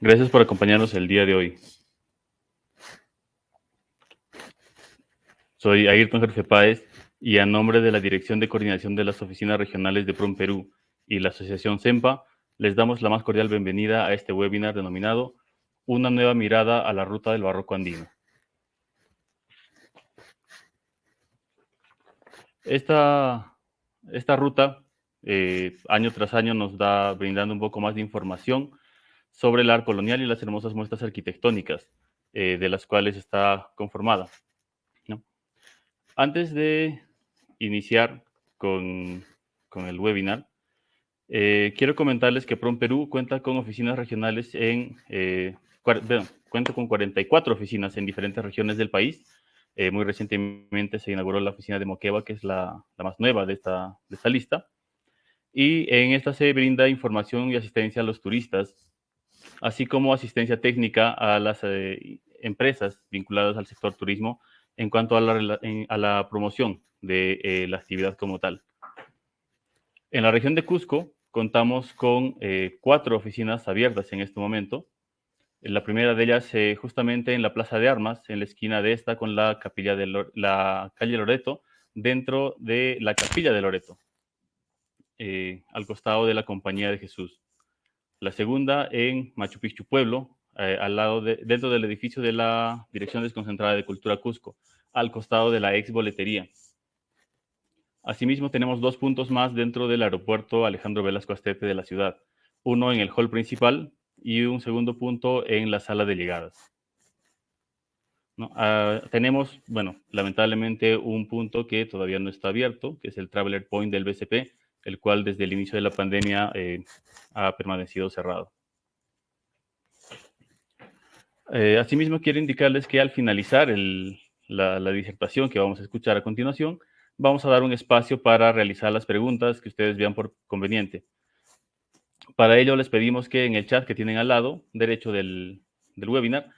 Gracias por acompañarnos el día de hoy. Soy Ayrton Jorge Páez y a nombre de la Dirección de Coordinación de las Oficinas Regionales de PROM Perú y la Asociación CEMPA, les damos la más cordial bienvenida a este webinar denominado Una nueva mirada a la ruta del barroco andino. Esta ruta, año tras año, nos da brindando un poco más de información sobre el arte colonial y las hermosas muestras arquitectónicas de las cuales está conformada, ¿no? Antes de iniciar con el webinar, quiero comentarles que PROM Perú cuenta con oficinas regionales cuenta con 44 oficinas en diferentes regiones del país. Muy recientemente se inauguró la oficina de Moquegua, que es la más nueva de esta lista. Y en esta se brinda información y asistencia a los turistas, así como asistencia técnica a las empresas vinculadas al sector turismo en cuanto a la promoción de la actividad como tal. En la región de Cusco contamos con 4 oficinas abiertas en este momento. La primera de ellas justamente en la Plaza de Armas, en la esquina de esta con la calle Loreto, dentro de la Capilla de Loreto, al costado de la Compañía de Jesús. La segunda en Machu Picchu Pueblo, dentro del edificio de la Dirección Desconcentrada de Cultura Cusco, al costado de la ex boletería. Asimismo, tenemos 2 puntos más dentro del aeropuerto Alejandro Velasco Astete de la ciudad. Uno en el hall principal y un segundo punto en la sala de llegadas, ¿no? Tenemos, lamentablemente, un punto que todavía no está abierto, que es el Traveler Point del BCP, el cual desde el inicio de la pandemia ha permanecido cerrado. Asimismo, quiero indicarles que al finalizar la disertación que vamos a escuchar a continuación, vamos a dar un espacio para realizar las preguntas que ustedes vean por conveniente. Para ello, les pedimos que en el chat que tienen al lado derecho del webinar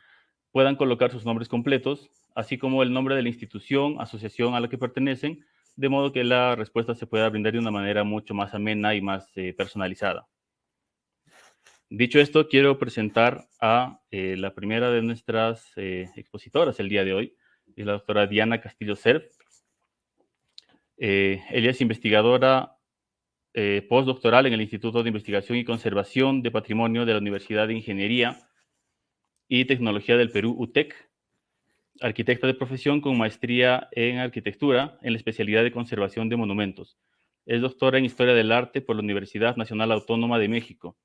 puedan colocar sus nombres completos, así como el nombre de la institución, asociación a la que pertenecen, de modo que la respuesta se pueda brindar de una manera mucho más amena y más personalizada. Dicho esto, quiero presentar a la primera de nuestras expositoras el día de hoy, es la doctora Diana Castillo Cerf. Ella es investigadora postdoctoral en el Instituto de Investigación y Conservación de Patrimonio de la Universidad de Ingeniería y Tecnología del Perú, UTEC, arquitecta de profesión con maestría en arquitectura en la especialidad de conservación de monumentos. Es doctora en Historia del Arte por la Universidad Nacional Autónoma de México.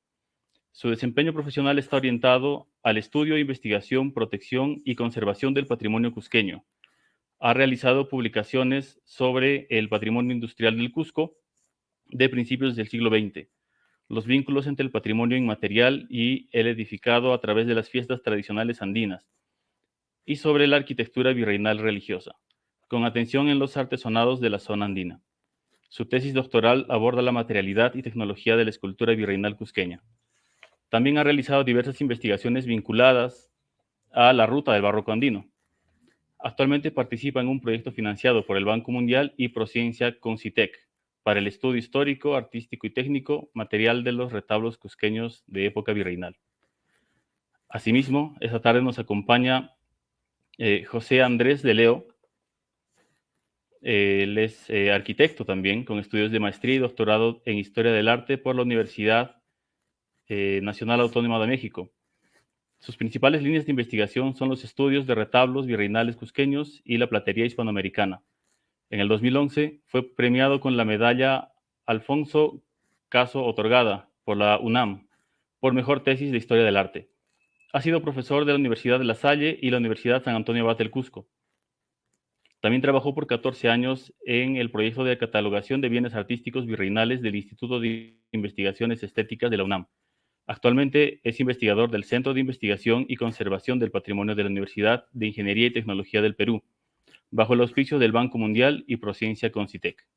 Su desempeño profesional está orientado al estudio, investigación, protección y conservación del patrimonio cusqueño. Ha realizado publicaciones sobre el patrimonio industrial del Cusco de principios del siglo XX, los vínculos entre el patrimonio inmaterial y el edificado a través de las fiestas tradicionales andinas, y sobre la arquitectura virreinal religiosa, con atención en los artesonados de la zona andina. Su tesis doctoral aborda la materialidad y tecnología de la escultura virreinal cusqueña. También ha realizado diversas investigaciones vinculadas a la ruta del barroco andino. Actualmente participa en un proyecto financiado por el Banco Mundial y Prociencia Concitec para el estudio histórico, artístico y técnico material de los retablos cusqueños de época virreinal. Asimismo, esta tarde nos acompaña José Andrés de Leo. Él es arquitecto también, con estudios de maestría y doctorado en Historia del Arte por la Universidad Nacional Autónoma de México. Sus principales líneas de investigación son los estudios de retablos virreinales cusqueños y la platería hispanoamericana. En el 2011 fue premiado con la medalla Alfonso Caso otorgada por la UNAM por mejor tesis de Historia del Arte. Ha sido profesor de la Universidad de La Salle y la Universidad San Antonio Abad del Cusco. También trabajó por 14 años en el proyecto de catalogación de bienes artísticos virreinales del Instituto de Investigaciones Estéticas de la UNAM. Actualmente es investigador del Centro de Investigación y Conservación del Patrimonio de la Universidad de Ingeniería y Tecnología del Perú, bajo el auspicio del Banco Mundial y Prociencia Concitec.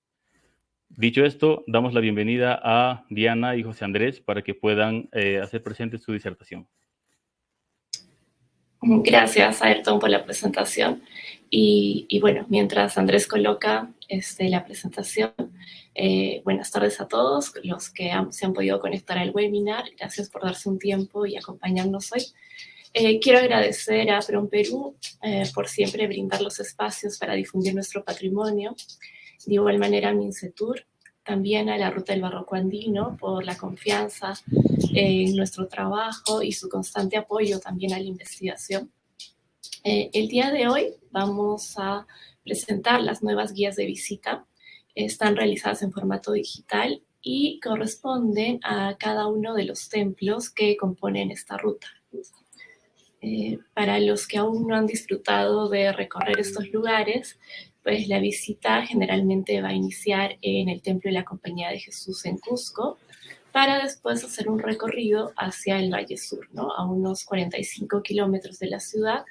Dicho esto, damos la bienvenida a Diana y José Andrés para que puedan hacer presente su disertación. Gracias, Ayrton, por la presentación. Y bueno, mientras Andrés coloca la presentación, buenas tardes a todos los que se han podido conectar al webinar. Gracias por darse un tiempo y acompañarnos hoy. Quiero agradecer a PROM Perú por siempre brindar los espacios para difundir nuestro patrimonio. De igual manera a MINCETUR, también a la Ruta del Barroco Andino por la confianza en nuestro trabajo y su constante apoyo también a la investigación. El día de hoy vamos a presentar las nuevas guías de visita. Están realizadas en formato digital y corresponden a cada uno de los templos que componen esta ruta. Para los que aún no han disfrutado de recorrer estos lugares, pues la visita generalmente va a iniciar en el Templo de la Compañía de Jesús en Cusco, para después hacer un recorrido hacia el Valle Sur, ¿no? A unos 45 kilómetros de la ciudad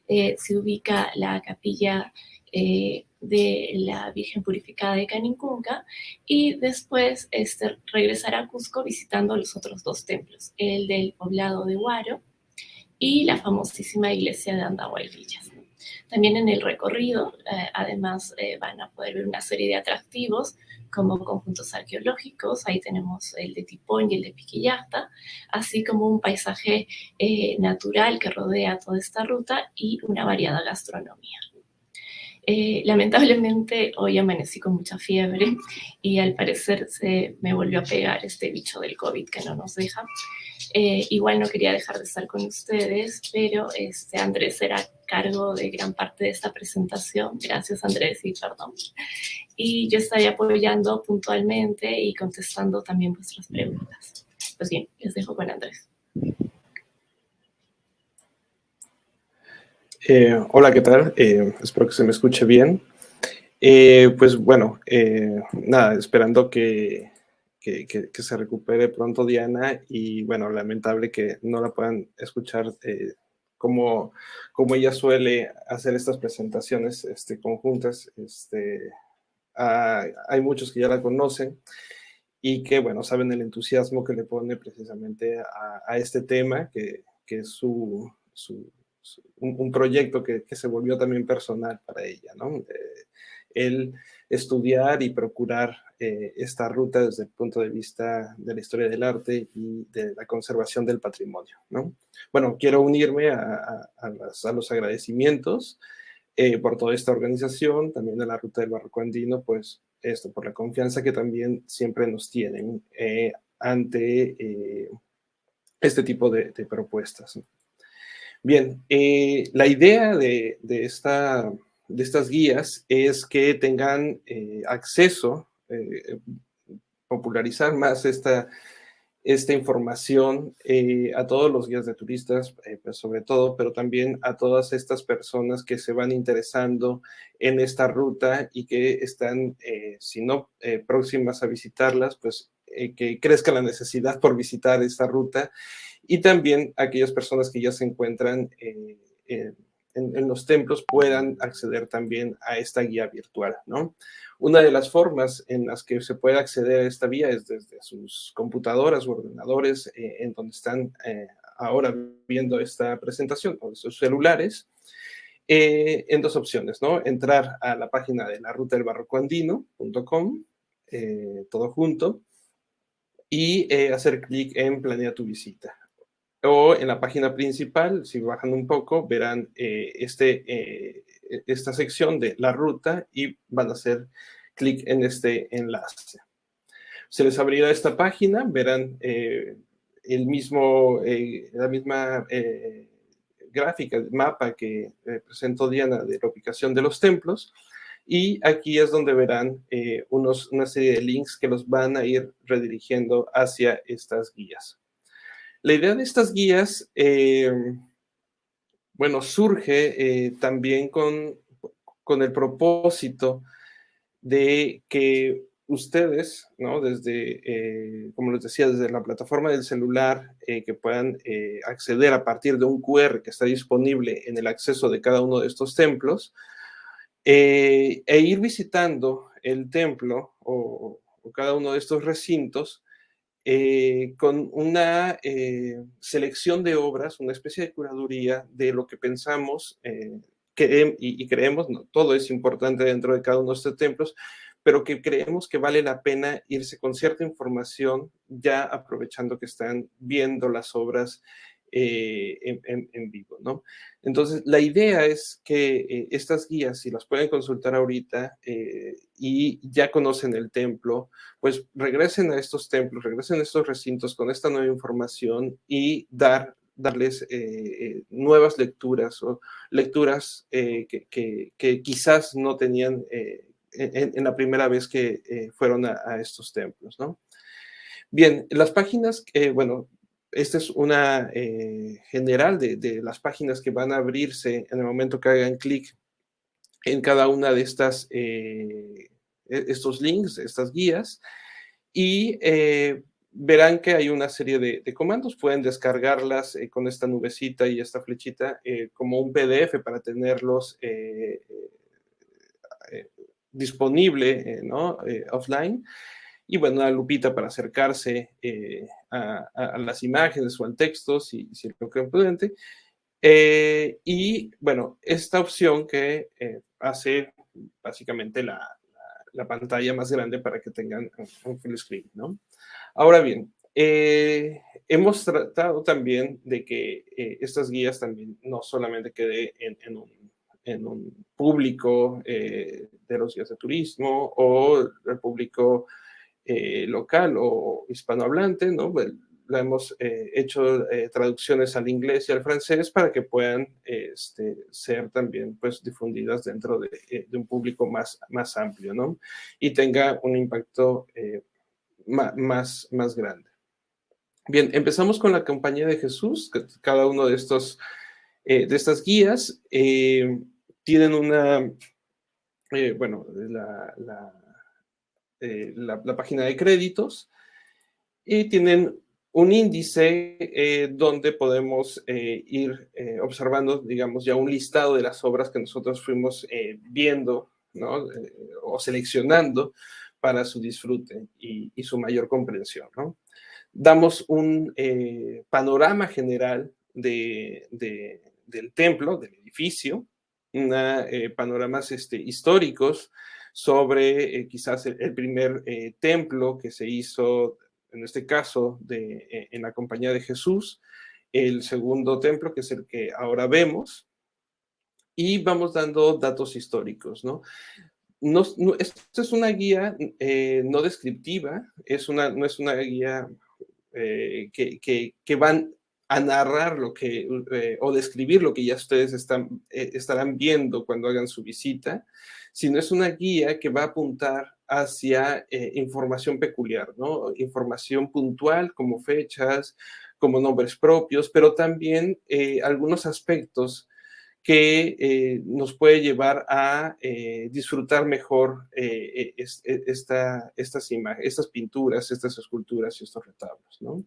se ubica la capilla de la Virgen Purificada de Canincunca, y después regresará a Cusco visitando los otros dos templos, el del poblado de Huaro y la famosísima iglesia de Andahuaylas. También en el recorrido, además, van a poder ver una serie de atractivos como conjuntos arqueológicos. Ahí tenemos el de Tipón y el de Piquillacta, así como un paisaje natural que rodea toda esta ruta y una variada gastronomía. Lamentablemente hoy amanecí con mucha fiebre y al parecer se me volvió a pegar este bicho del COVID que no nos deja. Igual no quería dejar de estar con ustedes, pero Andrés será a cargo de gran parte de esta presentación. Gracias, Andrés, y perdón. Y yo estaré apoyando puntualmente y contestando también vuestras preguntas. Pues bien, les dejo con Andrés. Hola, ¿qué tal? Espero que se me escuche bien. Pues bueno, nada, esperando que se recupere pronto Diana, y bueno, lamentable que no la puedan escuchar como ella suele hacer estas presentaciones conjuntas. Hay muchos que ya la conocen y que, bueno, saben el entusiasmo que le pone precisamente a este tema, que es un proyecto que se volvió también personal para ella, ¿no? El estudiar y procurar esta ruta desde el punto de vista de la historia del arte y de la conservación del patrimonio, ¿no? Bueno, quiero unirme a los agradecimientos por toda esta organización, también de la Ruta del Barroco Andino, pues por la confianza que también siempre nos tienen ante este tipo de propuestas. Bien, la idea de estas guías es que tengan acceso, popularizar más esta información a todos los guías de turistas, pues sobre todo, pero también a todas estas personas que se van interesando en esta ruta y que están, si no próximas a visitarlas, pues que crezca la necesidad por visitar esta ruta, y también aquellas personas que ya se encuentran en los templos puedan acceder también a esta guía virtual, ¿no? Una de las formas en las que se puede acceder a esta vía es desde sus computadoras u ordenadores en donde están ahora viendo esta presentación, o sus celulares, en dos opciones, ¿no? Entrar a la página de la ruta del barrocoandino.com, todo junto, y hacer clic en Planea tu visita. O en la página principal, si bajan un poco, verán esta sección de la ruta y van a hacer clic en este enlace. Se les abrirá esta página, verán la misma gráfica, el mapa que presentó Diana de la ubicación de los templos, y aquí es donde verán una serie de links que los van a ir redirigiendo hacia estas guías. La idea de estas guías, bueno, surge también con el propósito de que ustedes, ¿no? Desde, como les decía, desde la plataforma del celular, que puedan acceder a partir de un QR que está disponible en el acceso de cada uno de estos templos, e ir visitando el templo o cada uno de estos recintos con una selección de obras, una especie de curaduría de lo que pensamos y creemos, no, todo es importante dentro de cada uno de estos templos, pero que creemos que vale la pena irse con cierta información, ya aprovechando que están viendo las obras en vivo, ¿no? Entonces, la idea es que estas guías, si las pueden consultar ahorita y ya conocen el templo, pues regresen a estos templos, regresen a estos recintos con esta nueva información y darles nuevas lecturas o lecturas que quizás no tenían en la primera vez que fueron a estos templos, ¿no? Bien, las páginas, bueno, esta es una general de las páginas que van a abrirse en el momento que hagan clic en cada una de estos links, estas guías, y verán que hay una serie de comandos. Pueden descargarlas con esta nubecita y esta flechita como un PDF para tenerlos disponible, ¿no? Offline. Y bueno, una lupita para acercarse a las imágenes o al texto, si lo creen prudente. Y bueno, esta opción que hace básicamente la pantalla más grande para que tengan un full screen, ¿no? Ahora bien, hemos tratado también de que estas guías también no solamente quede en un público de los guías de turismo o el público local o hispanohablante, ¿no? La hemos hecho traducciones al inglés y al francés para que puedan ser también pues difundidas dentro de un público más amplio, ¿no? Y tenga un impacto más grande. Bien, empezamos con la Compañía de Jesús. Cada uno de estas guías tienen una, bueno, la página de créditos y tienen un índice donde podemos ir observando, digamos, ya un listado de las obras que nosotros fuimos viendo, ¿no? O seleccionando para su disfrute y su mayor comprensión, ¿no? Damos un panorama general del templo, del edificio, panoramas históricos sobre quizás el primer templo que se hizo, en este caso, en la Compañía de Jesús, el segundo templo, que es el que ahora vemos, y vamos dando datos históricos, ¿no? Esta es una guía no descriptiva, no es una guía que van a narrar o describir lo que ya ustedes estarán viendo cuando hagan su visita, sino es una guía que va a apuntar hacia información peculiar, ¿no? Información puntual como fechas, como nombres propios, pero también algunos aspectos que nos puede llevar a disfrutar mejor estas imágenes, estas pinturas, estas esculturas y estos retablos, ¿no?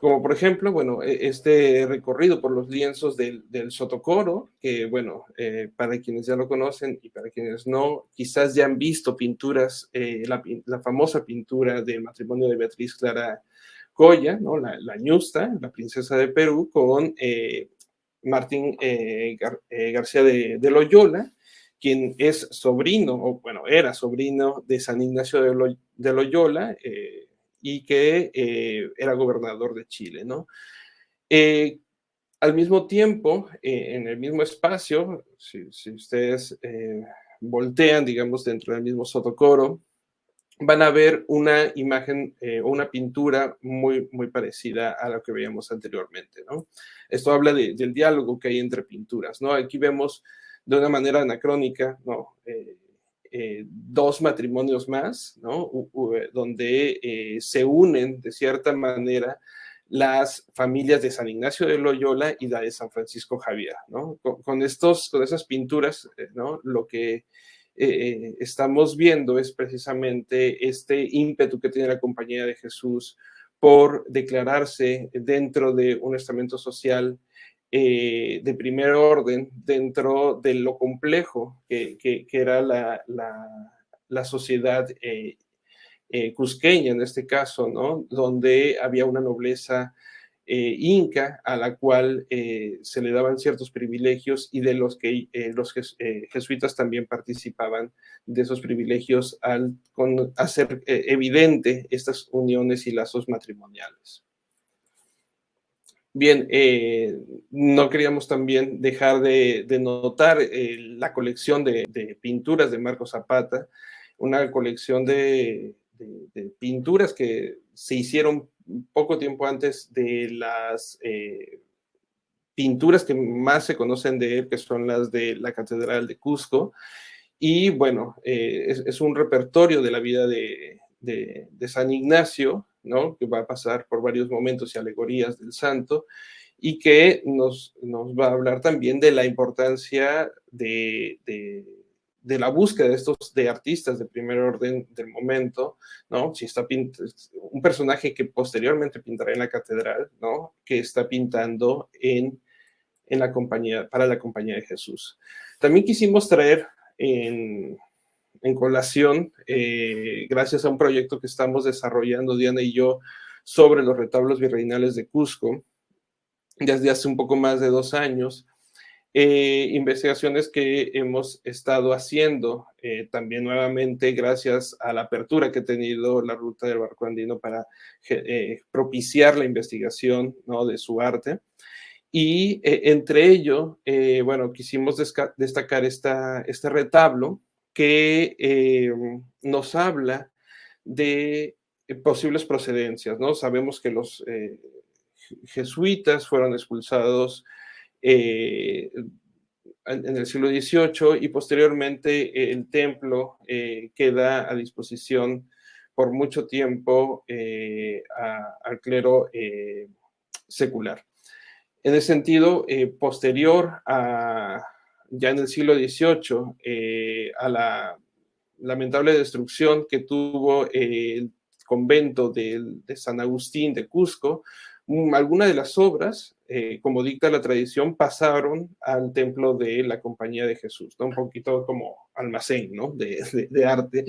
Como por ejemplo, bueno, este recorrido por los lienzos del Sotocoro, que bueno, para quienes ya lo conocen y para quienes no, quizás ya han visto pinturas, la famosa pintura del matrimonio de Beatriz Clara Goya, ¿no? La ñusta, la princesa de Perú, con Martín García de Loyola, quien es sobrino, o bueno, era sobrino de San Ignacio de Loyola, y que era gobernador de Chile, ¿no? Al mismo tiempo, en el mismo espacio, si ustedes voltean, digamos, dentro del mismo Sotocoro, van a ver una imagen o una pintura muy parecida a lo que veíamos anteriormente, ¿no? Esto habla del diálogo que hay entre pinturas, ¿no? Aquí vemos de una manera anacrónica, ¿no? Dos matrimonios más, ¿no? Donde se unen de cierta manera las familias de San Ignacio de Loyola y la de San Francisco Javier, ¿no? Con esas pinturas, ¿no? Lo que estamos viendo es precisamente este ímpetu que tiene la Compañía de Jesús por declararse dentro de un estamento social de primer orden dentro de lo complejo que era la sociedad cusqueña en este caso, ¿no? Donde había una nobleza inca a la cual se le daban ciertos privilegios y de los que los jesuitas también participaban de esos privilegios al hacer evidente estas uniones y lazos matrimoniales. Bien, no queríamos también dejar de notar la colección de pinturas de Marco Zapata, una colección de pinturas que se hicieron poco tiempo antes de las pinturas que más se conocen de él, que son las de la Catedral de Cusco. Y bueno, es un repertorio de la vida de San Ignacio, ¿no? Que va a pasar por varios momentos y alegorías del santo, y que nos va a hablar también de la importancia de la búsqueda de artistas de primer orden del momento, ¿no? Si está un personaje que posteriormente pintará en la catedral, ¿no? Que está pintando para la Compañía de Jesús. También quisimos traer en colación, gracias a un proyecto que estamos desarrollando Diana y yo sobre los retablos virreinales de Cusco, desde hace un poco más de 2 años, investigaciones que hemos estado haciendo también nuevamente gracias a la apertura que ha tenido la Ruta del Barco Andino para propiciar la investigación, ¿no? De su arte. Y entre ello, bueno, quisimos destacar este retablo que nos habla de posibles procedencias, ¿no? Sabemos que los jesuitas fueron expulsados en el siglo XVIII y posteriormente el templo queda a disposición por mucho tiempo al clero secular. En ese sentido, posterior ya en el siglo XVIII, a la lamentable destrucción que tuvo el convento de San Agustín de Cusco, algunas de las obras, como dicta la tradición, pasaron al templo de la Compañía de Jesús, ¿no? Un poquito como almacén, ¿no? de arte.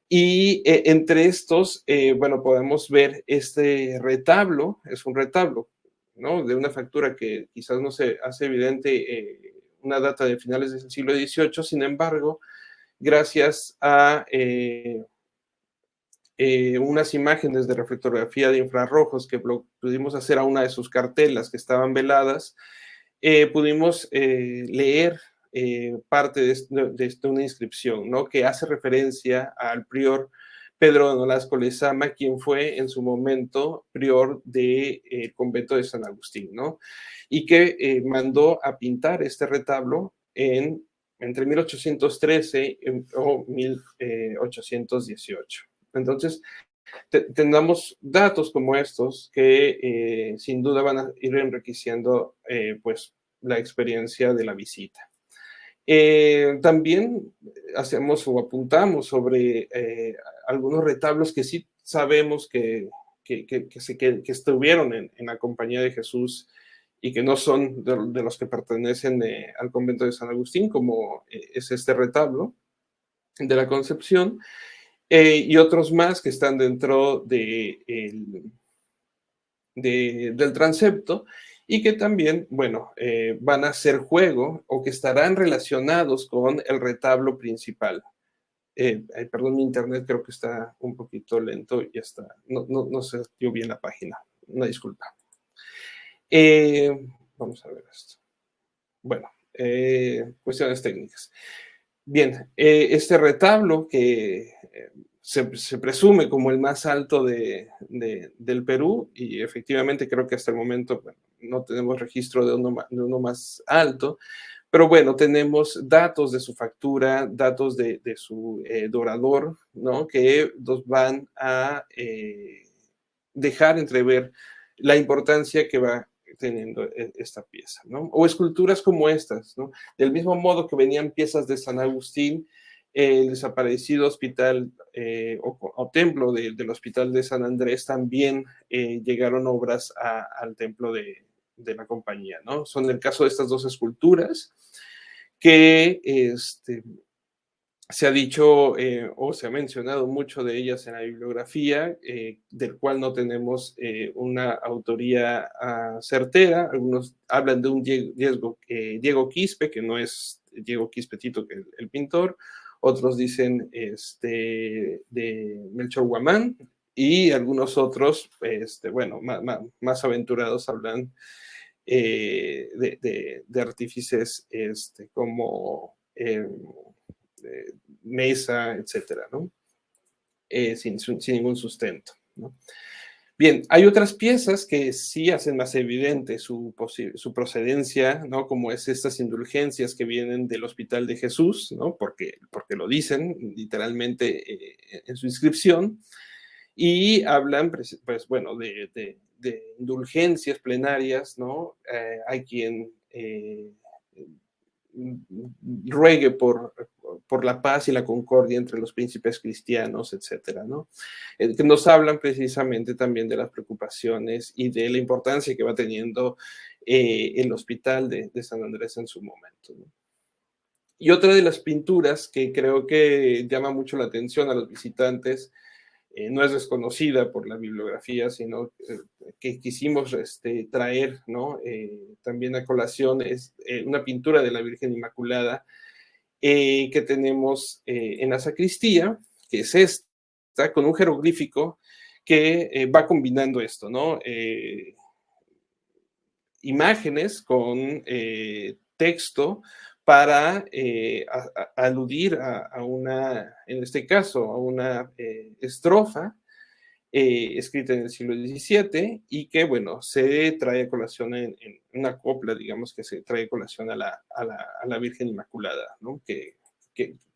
Y entre estos, bueno, podemos ver este retablo, es un retablo, ¿no? De una factura que quizás no se hace evidente una data de finales del siglo XVIII, sin embargo, gracias a unas imágenes de reflectografía de infrarrojos que pudimos hacer a una de sus cartelas que estaban veladas, pudimos leer parte de una inscripción, ¿no? Que hace referencia al prior Pedro de Nolasco Lezama, quien fue en su momento prior del convento de San Agustín, ¿no? Y que mandó a pintar este retablo entre 1813 o 1818. Entonces, tengamos datos como estos que sin duda van a ir enriqueciendo pues la experiencia de la visita. También hacemos o apuntamos sobre algunos retablos que sí sabemos que estuvieron en la Compañía de Jesús y que no son de los que pertenecen al convento de San Agustín, como es este retablo de la Concepción, y otros más que están dentro del transepto y que también, bueno, van a hacer juego o que estarán relacionados con el retablo principal. Perdón, mi internet creo que está un poquito lento y está, no se dio bien la página, una disculpa. Vamos a ver esto. Bueno, cuestiones técnicas. Bien, este retablo que se presume como el más alto del Perú, y efectivamente creo que hasta el momento, bueno, no tenemos registro de uno más alto, pero bueno, tenemos datos de su factura, datos de su dorador, ¿no? Que nos van a dejar entrever la importancia que va teniendo esta pieza, ¿no? O esculturas como estas, ¿no? Del mismo modo que venían piezas de San Agustín, el desaparecido hospital o templo del hospital de San Andrés, también llegaron obras al templo de la compañía, ¿no? Son el caso de estas dos esculturas que se ha dicho o se ha mencionado mucho de ellas en la bibliografía, del cual no tenemos una autoría certera. Algunos hablan de un Diego Quispe, que no es Diego Quispe Tito, que el pintor. Otros dicen de Melchor Guamán, y algunos otros, bueno, más aventurados hablan de artífices como Mesa, etcétera, ¿no? Sin ningún sustento, ¿no? Bien, hay otras piezas que sí hacen más evidente su procedencia, ¿no? Como es estas indulgencias que vienen del Hospital de Jesús, ¿no? Porque lo dicen literalmente en su inscripción, y hablan, pues bueno, de indulgencias plenarias, ¿no? Hay quien ruegue por la paz y la concordia entre los príncipes cristianos, etcétera, ¿no? Que nos hablan precisamente también de las preocupaciones y de la importancia que va teniendo el hospital de San Andrés en su momento, ¿no? Y otra de las pinturas que creo que llama mucho la atención a los visitantes, no es desconocida por la bibliografía, sino que quisimos traer, ¿no? También a colación, es una pintura de la Virgen Inmaculada que tenemos en la sacristía, que es esta, con un jeroglífico que va combinando esto, ¿no? Imágenes con texto para aludir a una, en este caso, a una estrofa escrita en el siglo XVII y que, bueno, se trae a colación en una copla, digamos, que se trae a colación a la Virgen Inmaculada, ¿no? Que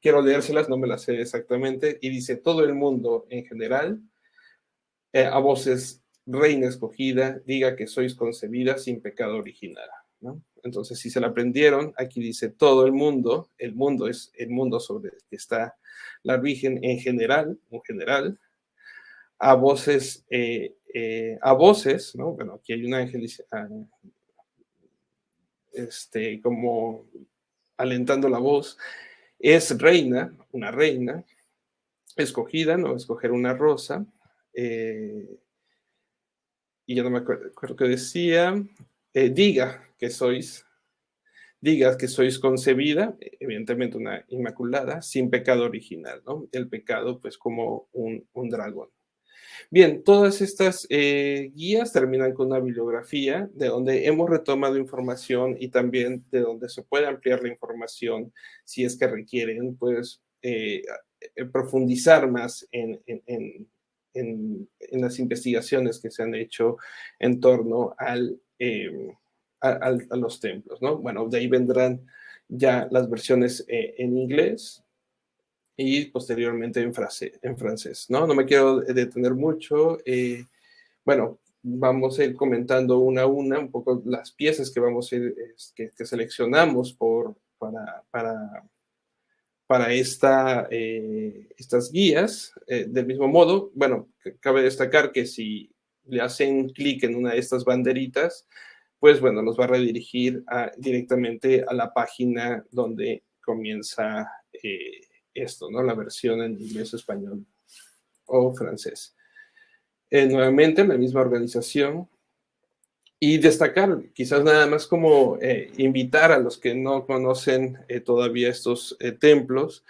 quiero leérselas, no me las sé exactamente, y dice: todo el mundo en general, a voces, reina escogida, diga que sois concebida sin pecado original, ¿no? Entonces, si se la aprendieron, aquí dice todo el mundo es el mundo sobre el que está la Virgen en general, a voces, ¿no? Bueno, aquí hay un ángel como alentando la voz, es reina, una reina, escogida, ¿no? Escoger una rosa, y ya no me acuerdo qué decía, diga que sois concebida, evidentemente una inmaculada, sin pecado original, ¿no? El pecado, pues, como un dragón. Bien, todas estas guías terminan con una bibliografía de donde hemos retomado información y también de donde se puede ampliar la información si es que requieren, pues, profundizar más en las investigaciones que se han hecho en torno a los templos, ¿no? Bueno, de ahí vendrán ya las versiones en inglés y posteriormente en francés, ¿no? No me quiero detener mucho. Bueno, vamos a ir comentando una a una un poco las piezas que vamos a ir, que seleccionamos para estas guías. Del mismo modo, bueno, cabe destacar que si le hacen clic en una de estas banderitas, pues bueno, nos va a redirigir directamente a la página donde comienza esto, ¿no? La versión en inglés, español o francés. Nuevamente, la misma organización. Y destacar, quizás nada más como invitar a los que no conocen todavía estos templos,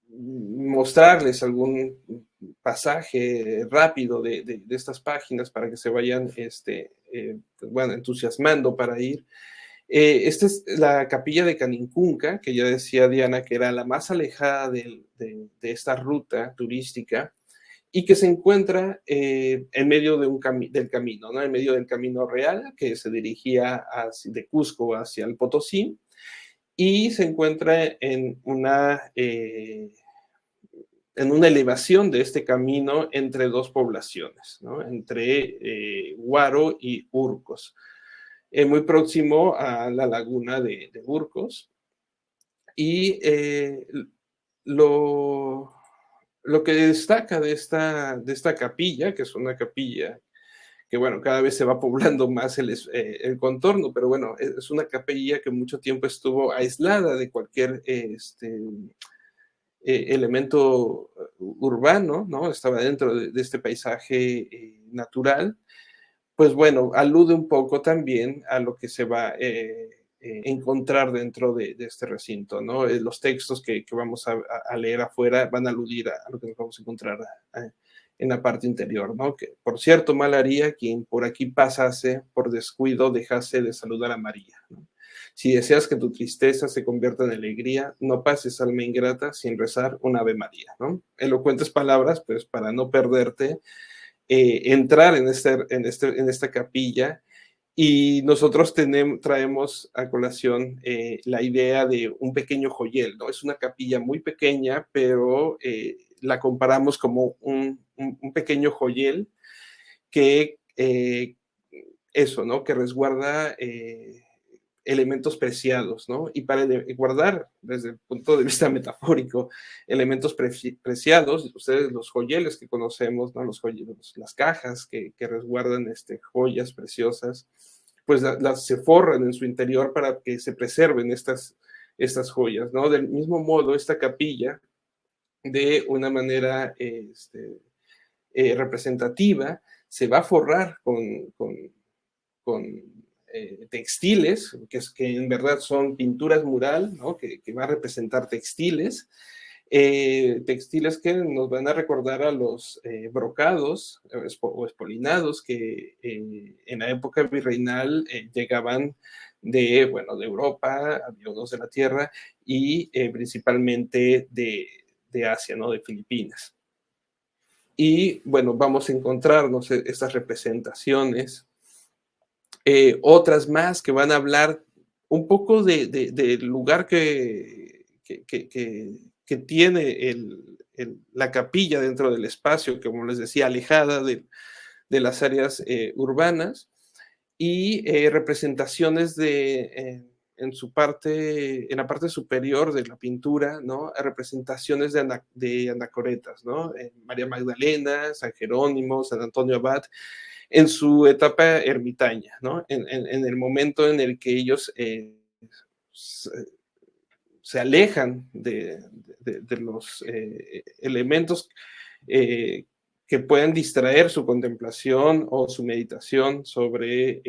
mostrarles algún pasaje rápido de estas páginas para que se vayan bueno, entusiasmando para ir. Esta es la capilla de Canincunca, que ya decía Diana que era la más alejada de esta ruta turística y que se encuentra en medio del camino, ¿no? En medio del camino real que se dirigía de Cusco hacia el Potosí, y se encuentra en una elevación de este camino entre dos poblaciones, ¿no? Entre Huaro y Urcos, muy próximo a la laguna de Urcos. Y lo que destaca de esta capilla, que es una capilla que bueno, cada vez se va poblando más el contorno, pero bueno, es una capilla que mucho tiempo estuvo aislada de cualquier elemento urbano, ¿no? Estaba dentro de este paisaje natural. Pues bueno, alude un poco también a lo que se va encontrar dentro de este recinto, ¿no? Los textos que vamos a leer afuera van a aludir a lo que nos vamos a encontrar en la parte interior, ¿no? Que, por cierto, mal haría quien por aquí pasase, por descuido dejase de saludar a María, ¿no? Si deseas que tu tristeza se convierta en alegría, no pases, alma ingrata, sin rezar un Ave María, ¿no? Elocuentes palabras, pues, para no perderte, entrar en esta capilla. Y nosotros traemos a colación la idea de un pequeño joyel, ¿no? Es una capilla muy pequeña, pero la comparamos como un pequeño joyel que eso, ¿no? Que resguarda elementos preciados, ¿no? Y para guardar, desde el punto de vista metafórico, elementos preciados, ustedes los joyeles que conocemos, ¿no? Los joyeles, las cajas que resguardan joyas preciosas, pues las se forran en su interior para que se preserven estas joyas, ¿no? Del mismo modo, esta capilla, de una manera representativa, se va a forrar con textiles, que en verdad son pinturas mural, ¿no? que va a representar textiles, textiles que nos van a recordar a los brocados o espolinados que en la época virreinal llegaban de Europa, había unos de la tierra, y principalmente de Asia, ¿no? De Filipinas. Y bueno, vamos a encontrarnos estas representaciones, otras más que van a hablar un poco del lugar que tiene la capilla dentro del espacio, que, como les decía, alejada de las áreas urbanas, y representaciones en la parte superior de la pintura, ¿no? Representaciones de anacoretas, ¿no? María Magdalena, San Jerónimo, San Antonio Abad, en su etapa ermitaña, ¿no? En el momento en el que ellos se alejan de los elementos que puedan distraer su contemplación o su meditación sobre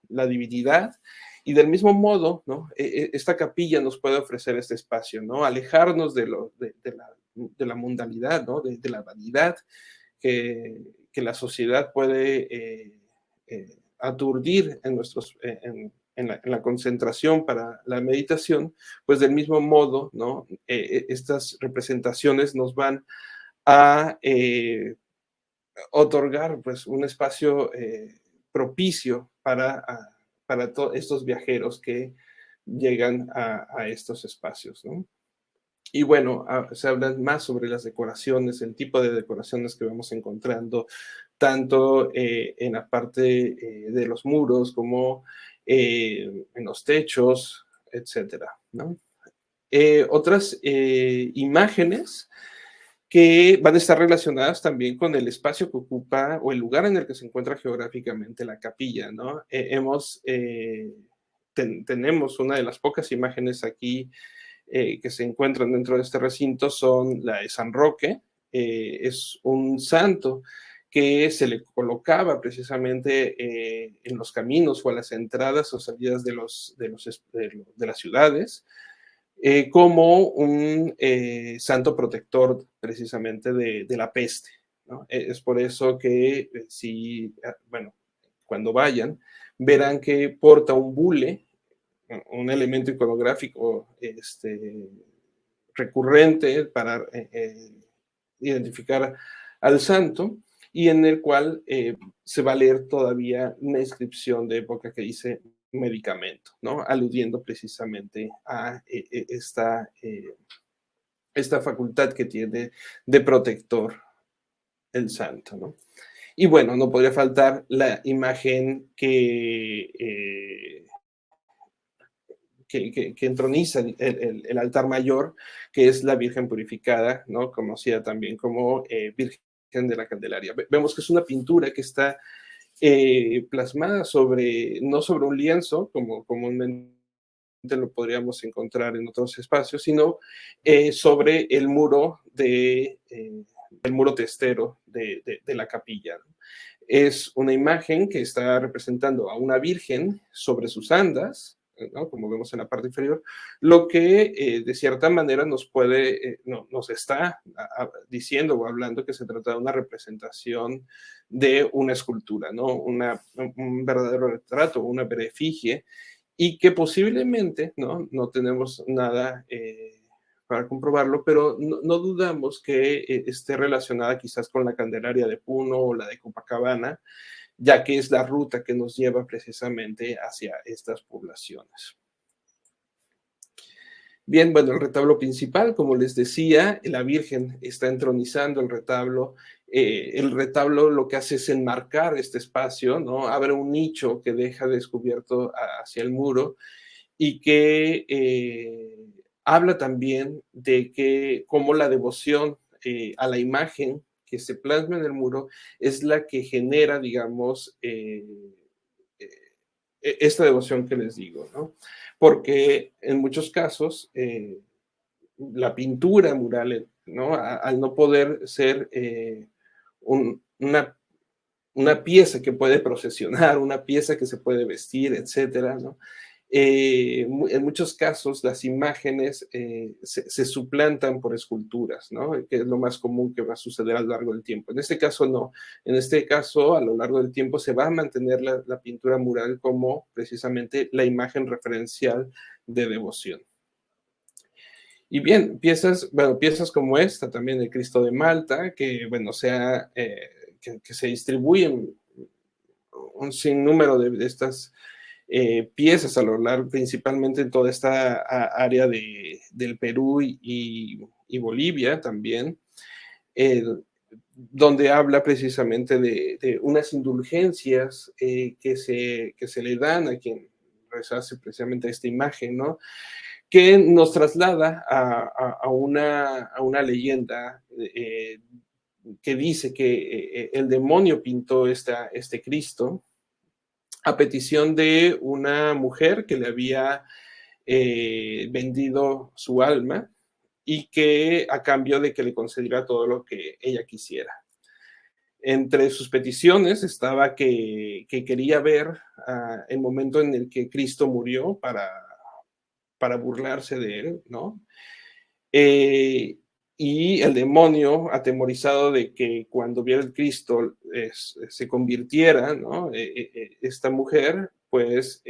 la divinidad. Y del mismo modo, ¿no? Esta capilla nos puede ofrecer este espacio, ¿no? Alejarnos de la mundanidad, ¿no? De la vanidad que la sociedad puede aturdir en la concentración para la meditación. Pues del mismo modo, ¿no? Estas representaciones nos van a otorgar, pues, un espacio propicio para todos estos viajeros que llegan a estos espacios, ¿no? Y bueno, se habla más sobre las decoraciones, el tipo de decoraciones que vamos encontrando, tanto en la parte de los muros como en los techos, etcétera, ¿no? Otras imágenes que van a estar relacionadas también con el espacio que ocupa o el lugar en el que se encuentra geográficamente la capilla, ¿no? Tenemos una de las pocas imágenes aquí que se encuentran dentro de este recinto, son la de San Roque. Es un santo que se le colocaba precisamente en los caminos o a las entradas o salidas de las ciudades, como un santo protector precisamente de la peste, ¿no? Es por eso que cuando vayan, verán que porta un bule, un elemento iconográfico recurrente para identificar al santo, y en el cual se va a leer todavía una inscripción de época que dice medicamento, ¿no? Aludiendo precisamente a esta facultad que tiene de protector el santo, ¿no? Y bueno, no podría faltar la imagen que entroniza el altar mayor, que es la Virgen Purificada, ¿no? Conocida también como Virgen imagen de la Candelaria. Vemos que es una pintura que está plasmada no sobre un lienzo, como comúnmente lo podríamos encontrar en otros espacios, sino sobre el muro el muro testero de la capilla, ¿no? Es una imagen que está representando a una virgen sobre sus andas, ¿no? Como vemos en la parte inferior, lo que de cierta manera nos está diciendo o hablando que se trata de una representación de una escultura, ¿no? Un verdadero retrato, una efigie, y que posiblemente, no tenemos nada para comprobarlo, pero no dudamos que esté relacionada quizás con la Candelaria de Puno o la de Copacabana, ya que es la ruta que nos lleva precisamente hacia estas poblaciones. Bien, bueno, el retablo principal, como les decía, la Virgen está entronizando el retablo. El retablo lo que hace es enmarcar este espacio, ¿no? Abre un nicho que deja descubierto hacia el muro y que habla también de que como la devoción a la imagen que se plasma en el muro es la que genera, digamos, esta devoción que les digo, ¿no? Porque en muchos casos la pintura mural, ¿no? Al no poder ser una pieza que puede procesionar, una pieza que se puede vestir, etcétera, ¿no? En muchos casos las imágenes se suplantan por esculturas, ¿no? Que es lo más común que va a suceder a lo largo del tiempo. En este caso no. En este caso, a lo largo del tiempo se va a mantener la pintura mural como precisamente la imagen referencial de devoción. Y bien, piezas como esta, también el Cristo de Malta, que, bueno, que se distribuyen un sinnúmero de estas piezas a lo largo, principalmente en toda esta área del Perú y Bolivia también, donde habla precisamente de unas indulgencias que se le dan a quien rezace precisamente esta imagen, ¿no? Que nos traslada a una leyenda que dice que el demonio pintó este Cristo a petición de una mujer que le había vendido su alma y que a cambio de que le concediera todo lo que ella quisiera. Entre sus peticiones estaba que quería ver el momento en el que Cristo murió para burlarse de él, ¿no? Y el demonio, atemorizado de que cuando viera el Cristo se convirtiera, ¿no? Esta mujer, pues,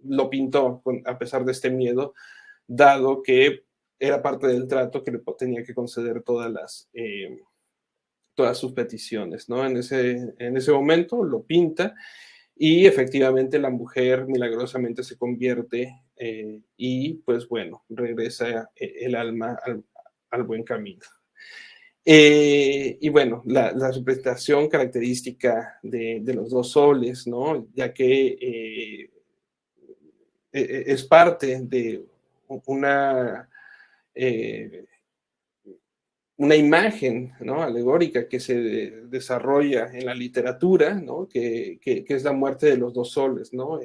lo pintó a pesar de este miedo, dado que era parte del trato que le tenía que conceder todas sus peticiones, ¿no? En ese momento lo pinta y efectivamente la mujer milagrosamente se convierte y pues bueno, regresa el alma al buen camino. Y bueno, la representación característica de los dos soles, ¿no? Ya que es parte de una imagen, ¿no? Alegórica que se desarrolla en la literatura, ¿no? Que es la muerte de los dos soles, ¿no?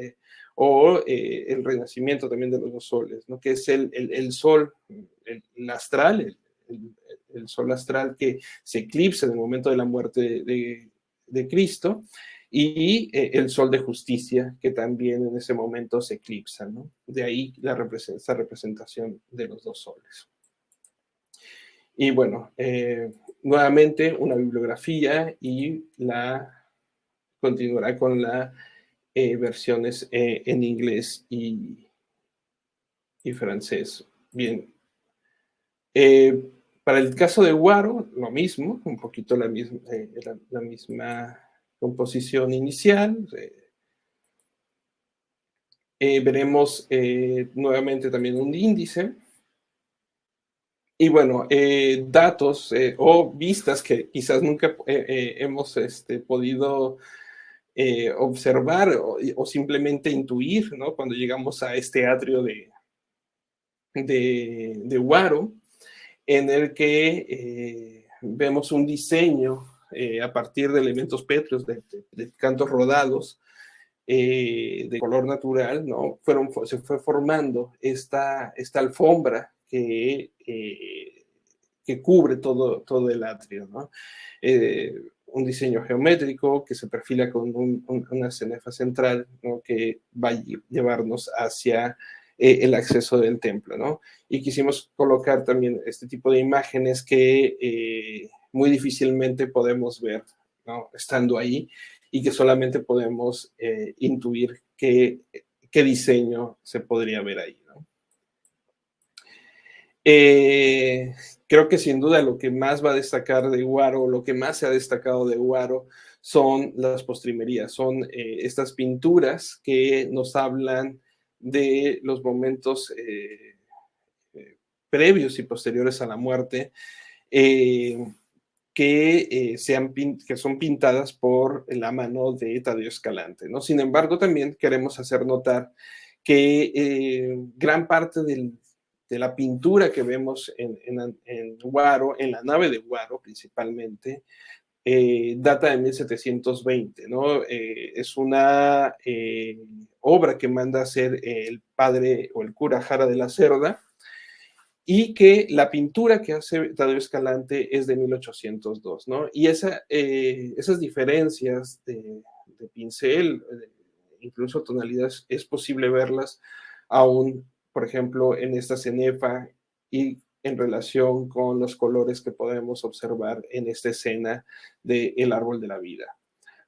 O el renacimiento también de los dos soles, ¿no? Que es el sol, el astral, el sol astral que se eclipsa en el momento de la muerte de Cristo, y el sol de justicia que también en ese momento se eclipsa, ¿no? De ahí esa representación de los dos soles. Y bueno, nuevamente una bibliografía y continuará con las versiones en inglés y francés. Bien. Para el caso de Huaro, lo mismo, un poquito la misma composición inicial. Veremos nuevamente también un índice. Y bueno, datos o vistas que quizás nunca hemos podido observar o simplemente intuir, ¿no? Cuando llegamos a este atrio de Huaro, en el que vemos un diseño a partir de elementos pétreos, de cantos rodados, de color natural, ¿no? Se fue formando esta alfombra que cubre todo el atrio, ¿no? Un diseño geométrico que se perfila con una cenefa central, ¿no? Que va a llevarnos hacia el acceso del templo, ¿no? Y quisimos colocar también este tipo de imágenes que muy difícilmente podemos ver, ¿no? Estando ahí, y que solamente podemos intuir qué diseño se podría ver ahí, ¿no? Creo que sin duda lo que más va a destacar de Huaro, lo que más se ha destacado de Huaro, son las postrimerías, son estas pinturas que nos hablan de los momentos previos y posteriores a la muerte, que son pintadas por la mano de Tadeo Escalante, ¿no? Sin embargo, también queremos hacer notar que gran parte de la pintura que vemos en Huaro, en la nave de Huaro principalmente, data de 1720, ¿no? Es una obra que manda a hacer el padre o el cura Jara de la Cerda, y que la pintura que hace Tadeo Escalante es de 1802, ¿no? Y esas diferencias de pincel, incluso tonalidades, es posible verlas aún, por ejemplo, en esta cenefa y en relación con los colores que podemos observar en esta escena del árbol de la vida,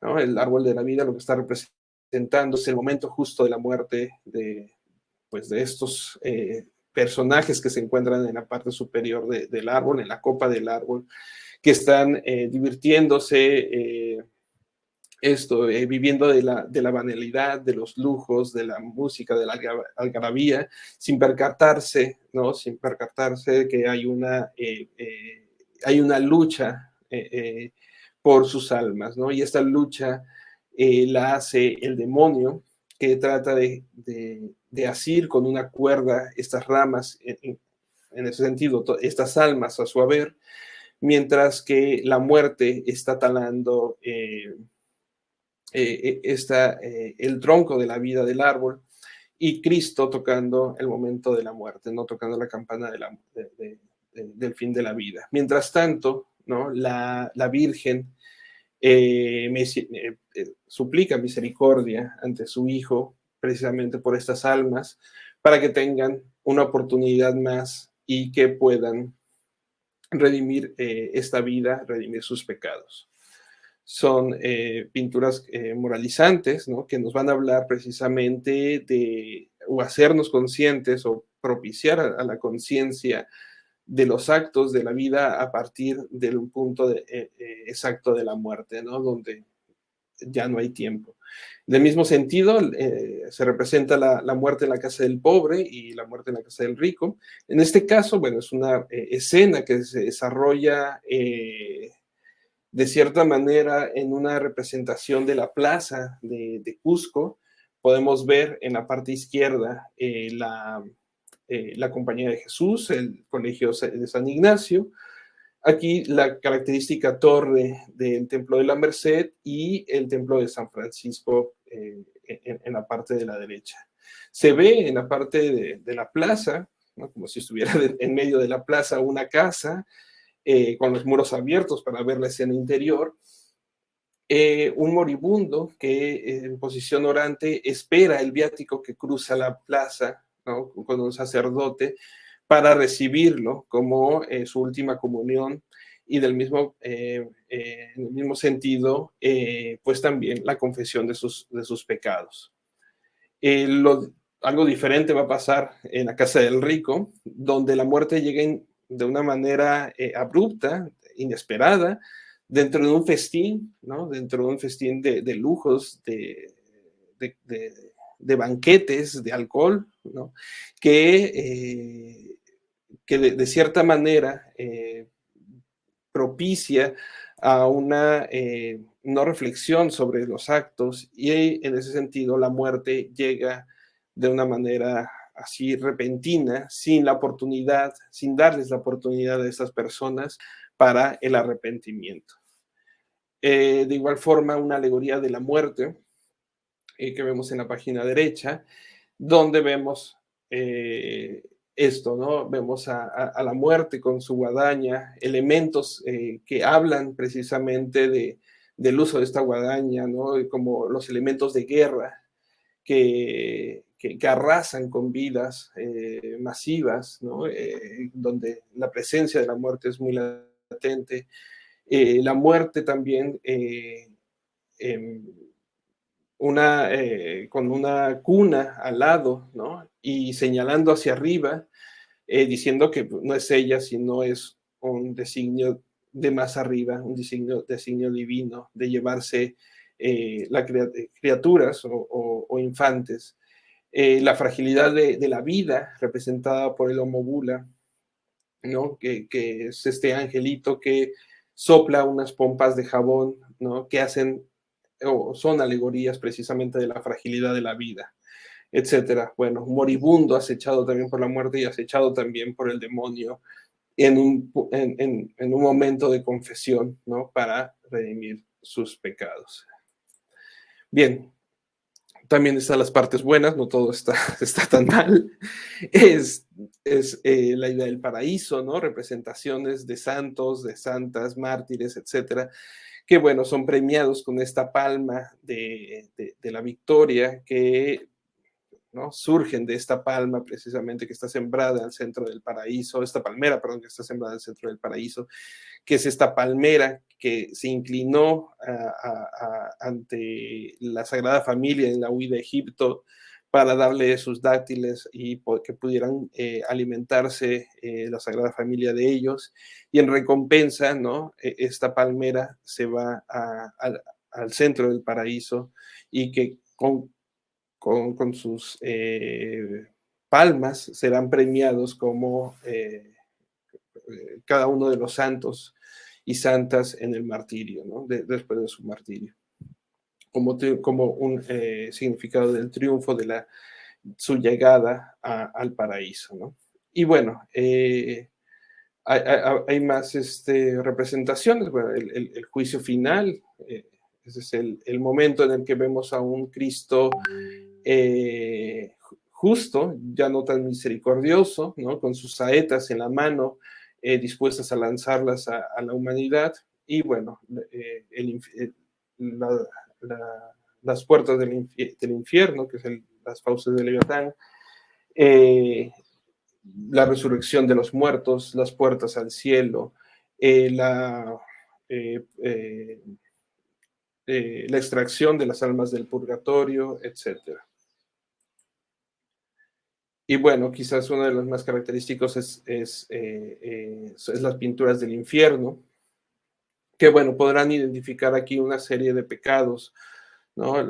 ¿no? El árbol de la vida lo que está representando es el momento justo de la muerte de estos personajes que se encuentran en la parte superior del árbol, en la copa del árbol, que están divirtiéndose, viviendo de la banalidad, de los lujos, de la música, de la algarabía, sin percatarse, ¿no? Sin percatarse que hay una lucha por sus almas, ¿no? Y esta lucha la hace el demonio, que trata de asir con una cuerda estas ramas, en ese sentido, estas almas a su haber, mientras que la muerte está talando el tronco de la vida del árbol, y Cristo tocando el momento de la muerte, no tocando la campana del fin de la vida. Mientras tanto, ¿no? La Virgen suplica misericordia ante su Hijo, precisamente por estas almas, para que tengan una oportunidad más y que puedan redimir esta vida, redimir sus pecados. Son pinturas moralizantes, ¿no? Que nos van a hablar precisamente o hacernos conscientes o propiciar a la conciencia de los actos de la vida a partir del punto exacto de la muerte, ¿no? Donde ya no hay tiempo. Del mismo sentido, se representa la muerte en la casa del pobre y la muerte en la casa del rico. En este caso, bueno, es una escena que se desarrolla de cierta manera en una representación de la plaza de Cusco. Podemos ver en la parte izquierda la Compañía de Jesús, el Colegio de San Ignacio, aquí la característica torre del Templo de la Merced y el Templo de San Francisco en la parte de la derecha. Se ve en la parte de la plaza, ¿no? Como si estuviera en medio de la plaza una casa con los muros abiertos para ver la escena interior, un moribundo que en posición orante espera el viático que cruza la plaza, ¿no? Con un sacerdote para recibirlo como su última comunión, y en el mismo sentido, pues también la confesión de sus pecados. Algo diferente va a pasar en la casa del rico, donde la muerte llega de una manera abrupta, inesperada, dentro de un festín, ¿no? Dentro de un festín de lujos, de banquetes, de alcohol, ¿no? Que de cierta manera propicia a una no reflexión sobre los actos, y en ese sentido la muerte llega de una manera así repentina, sin darles la oportunidad a estas personas para el arrepentimiento. De igual forma, una alegoría de la muerte que vemos en la página derecha, donde vemos esto, ¿no? Vemos a la muerte con su guadaña, elementos que hablan precisamente del uso de esta guadaña, ¿no? Como los elementos de guerra que arrasan con vidas masivas, ¿no? Donde la presencia de la muerte es muy latente. La muerte también con una cuna al lado, ¿no? Y señalando hacia arriba, diciendo que no es ella, sino es un designio de más arriba, un designio divino de llevarse las criaturas o infantes. La fragilidad de la vida representada por el Homo Bula, ¿no? Que es este angelito que sopla unas pompas de jabón, ¿no? Que hacen o son alegorías precisamente de la fragilidad de la vida, etcétera. Bueno, moribundo, acechado también por la muerte y acechado también por el demonio en un momento de confesión, ¿no? Para redimir sus pecados. Bien, también están las partes buenas, no todo está tan mal. Es la idea del paraíso, ¿no? Representaciones de santos, de santas, mártires, etcétera, que, bueno, son premiados con esta palma de la victoria que, ¿no? Surgen de esta palma precisamente que está sembrada al centro del paraíso, esta palmera, perdón, que está sembrada al centro del paraíso, que es esta palmera que se inclinó ante la Sagrada Familia en la huida de Egipto para darle sus dátiles y que pudieran alimentarse la Sagrada Familia de ellos. Y en recompensa, ¿no? Esta palmera se va al centro del paraíso y que con sus palmas serán premiados como cada uno de los santos y santas en el martirio, ¿no? Después de su martirio, como un significado del triunfo de su llegada al paraíso, ¿no? Y bueno, hay más representaciones. Bueno, el juicio final, ese es el momento en el que vemos a un Cristo justo, ya no tan misericordioso, ¿no? Con sus saetas en la mano, dispuestas a lanzarlas a la humanidad. Y bueno, las puertas del infierno, que es las fauces de Leviatán, la resurrección de los muertos, las puertas al cielo, la extracción de las almas del purgatorio, etcétera. Y bueno, quizás uno de los más característicos es las pinturas del infierno, que bueno, podrán identificar aquí una serie de pecados, ¿no?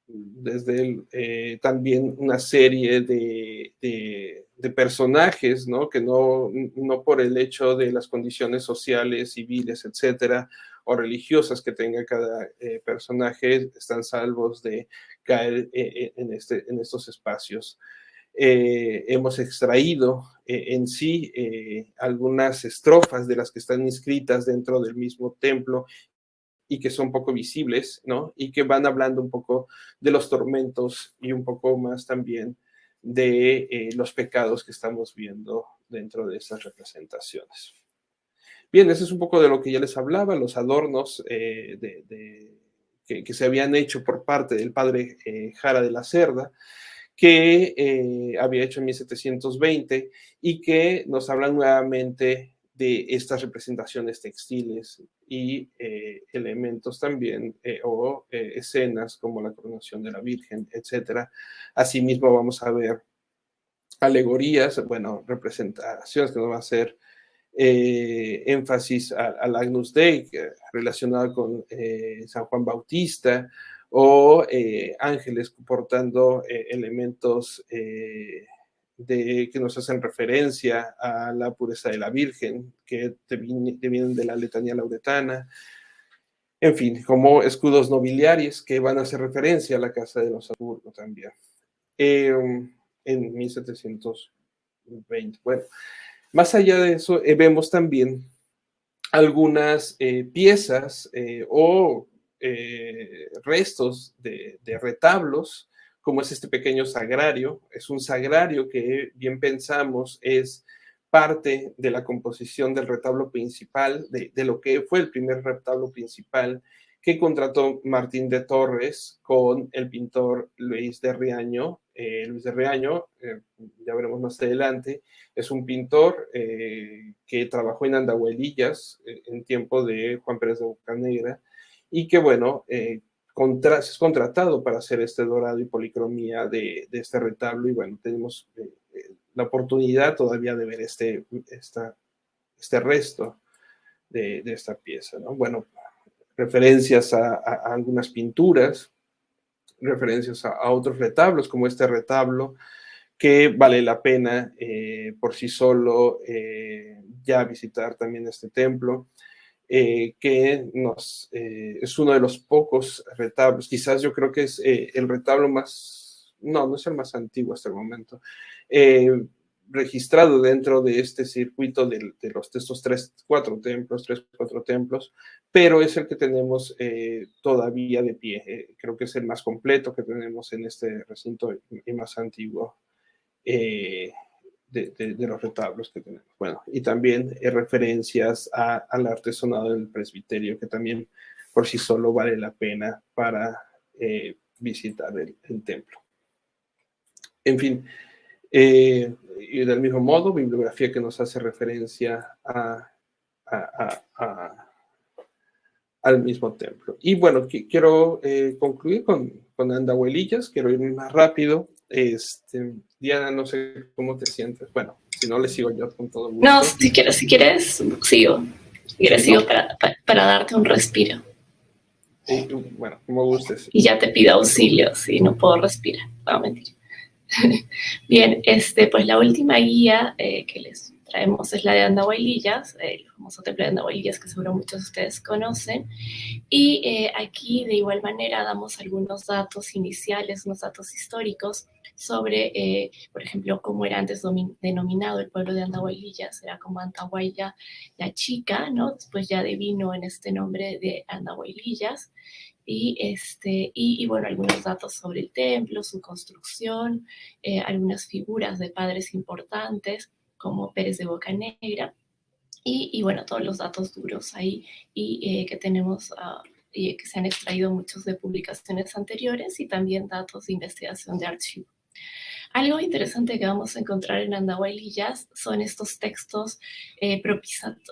Desde también una serie de personajes, ¿no? Que no por el hecho de las condiciones sociales, civiles, etcétera, o religiosas que tenga cada personaje, están salvos de caer en estos espacios. Hemos extraído en sí algunas estrofas de las que están inscritas dentro del mismo templo y que son poco visibles, ¿no? Y que van hablando un poco de los tormentos y un poco más también de los pecados que estamos viendo dentro de estas representaciones. Bien, eso es un poco de lo que ya les hablaba, los adornos que se habían hecho por parte del padre Jara de la Cerda, que había hecho en 1720 y que nos hablan nuevamente de estas representaciones textiles y elementos también o escenas como la coronación de la Virgen, etcétera. Asimismo vamos a ver alegorías, bueno, representaciones que nos va a hacer énfasis al Agnus Dei relacionada con San Juan Bautista, o ángeles portando elementos que nos hacen referencia a la pureza de la Virgen, que vienen de la letanía lauretana. En fin, como escudos nobiliarios que van a hacer referencia a la casa de los Habsburgo también. En 1720. Bueno, más allá de eso, vemos también algunas piezas o restos de retablos, como es este pequeño sagrario. Es un sagrario que, bien pensamos, es parte de la composición del retablo principal, de lo que fue el primer retablo principal que contrató Martín de Torres con el pintor Luis de Riaño. Luis de Riaño, ya veremos más adelante, es un pintor que trabajó en Andahuelillas en tiempo de Juan Pérez de Bocanegra, y que, bueno, es contratado para hacer este dorado y policromía de este retablo. Y bueno, tenemos la oportunidad todavía de ver este resto de esta pieza, ¿no? Bueno, referencias a algunas pinturas, referencias a otros retablos, como este retablo, que vale la pena por sí solo ya visitar también este templo. Que es uno de los pocos retablos, quizás yo creo que es el retablo más, no es el más antiguo hasta el momento, registrado dentro de este circuito de estos tres, cuatro templos, pero es el que tenemos todavía de pie. Creo que es el más completo que tenemos en este recinto y más antiguo. De los retablos que tenemos. Bueno, y también referencias al artesonado del presbiterio, que también por sí solo vale la pena para visitar el templo. En fin, y del mismo modo, bibliografía que nos hace referencia al mismo templo. Y bueno, quiero concluir con Andahuelillas, quiero ir más rápido. Diana, no sé cómo te sientes. Bueno, si no, le sigo yo con todo gusto. No, si quieres, sigo. Si quieres, sí, sigo ¿no? para darte un respiro. Bueno, como gustes. Y ya te pido auxilio si no puedo respirar. No, mentira. Bien, pues la última guía que les traemos es la de Andahuaylillas, el famoso templo de Andahuaylillas que seguro muchos de ustedes conocen. Y aquí de igual manera damos algunos datos iniciales, unos datos históricos sobre, por ejemplo, cómo era antes denominado el pueblo de Andahuaylillas. Era como Antahuaylla la Chica, ¿no? Después ya devino en este nombre de Andahuaylillas. Y bueno, algunos datos sobre el templo, su construcción, algunas figuras de padres importantes como Pérez de Bocanegra, y bueno, todos los datos duros ahí y que tenemos y que se han extraído muchos de publicaciones anteriores, y también datos de investigación de archivo. Algo interesante que vamos a encontrar en Andahuaylillas son estos textos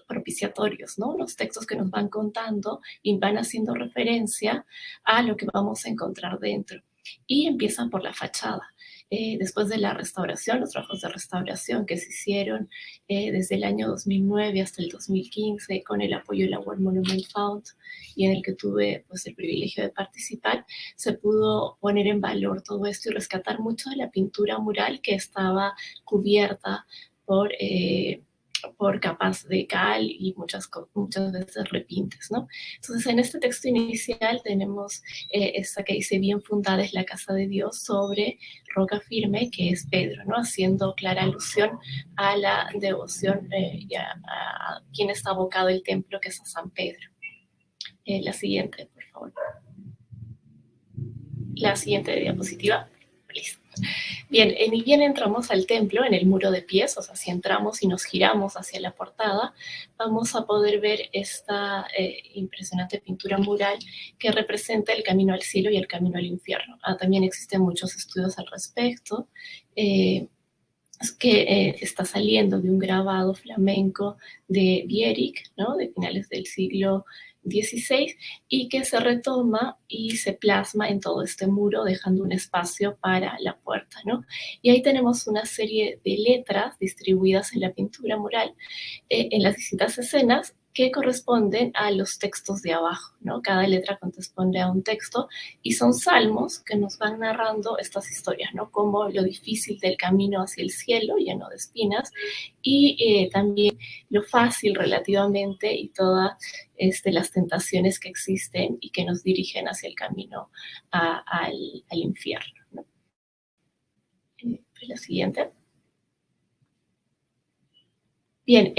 propiciatorios, ¿no? Los textos que nos van contando y van haciendo referencia a lo que vamos a encontrar dentro. Y empiezan por la fachada. Después de la restauración, los trabajos de restauración que se hicieron desde el año 2009 hasta el 2015 con el apoyo de la World Monument Fund, y en el que tuve pues el privilegio de participar, se pudo poner en valor todo esto y rescatar mucho de la pintura mural que estaba cubierta por capas de cal y muchas veces repintes, ¿no? Entonces, en este texto inicial tenemos esta que dice: bien fundada es la casa de Dios sobre roca firme, que es Pedro, ¿no? Haciendo clara alusión a la devoción y a quien está abocado el templo, que es a San Pedro. La siguiente, por favor. La siguiente diapositiva. Listo. Bien, ni bien entramos al templo, en el muro de pies, o sea, si entramos y nos giramos hacia la portada, vamos a poder ver esta impresionante pintura mural que representa el camino al cielo y el camino al infierno. También existen muchos estudios al respecto, que está saliendo de un grabado flamenco de Bierik, ¿no? De finales del siglo XVI, y que se retoma y se plasma en todo este muro, dejando un espacio para la puerta, ¿no? Y ahí tenemos una serie de letras distribuidas en la pintura mural, en las distintas escenas, que corresponden a los textos de abajo, ¿no? Cada letra corresponde a un texto y son salmos que nos van narrando estas historias, ¿no? Como lo difícil del camino hacia el cielo, lleno de espinas, y también lo fácil relativamente y todas las tentaciones que existen y que nos dirigen hacia el camino al infierno, ¿no? La siguiente. Bien,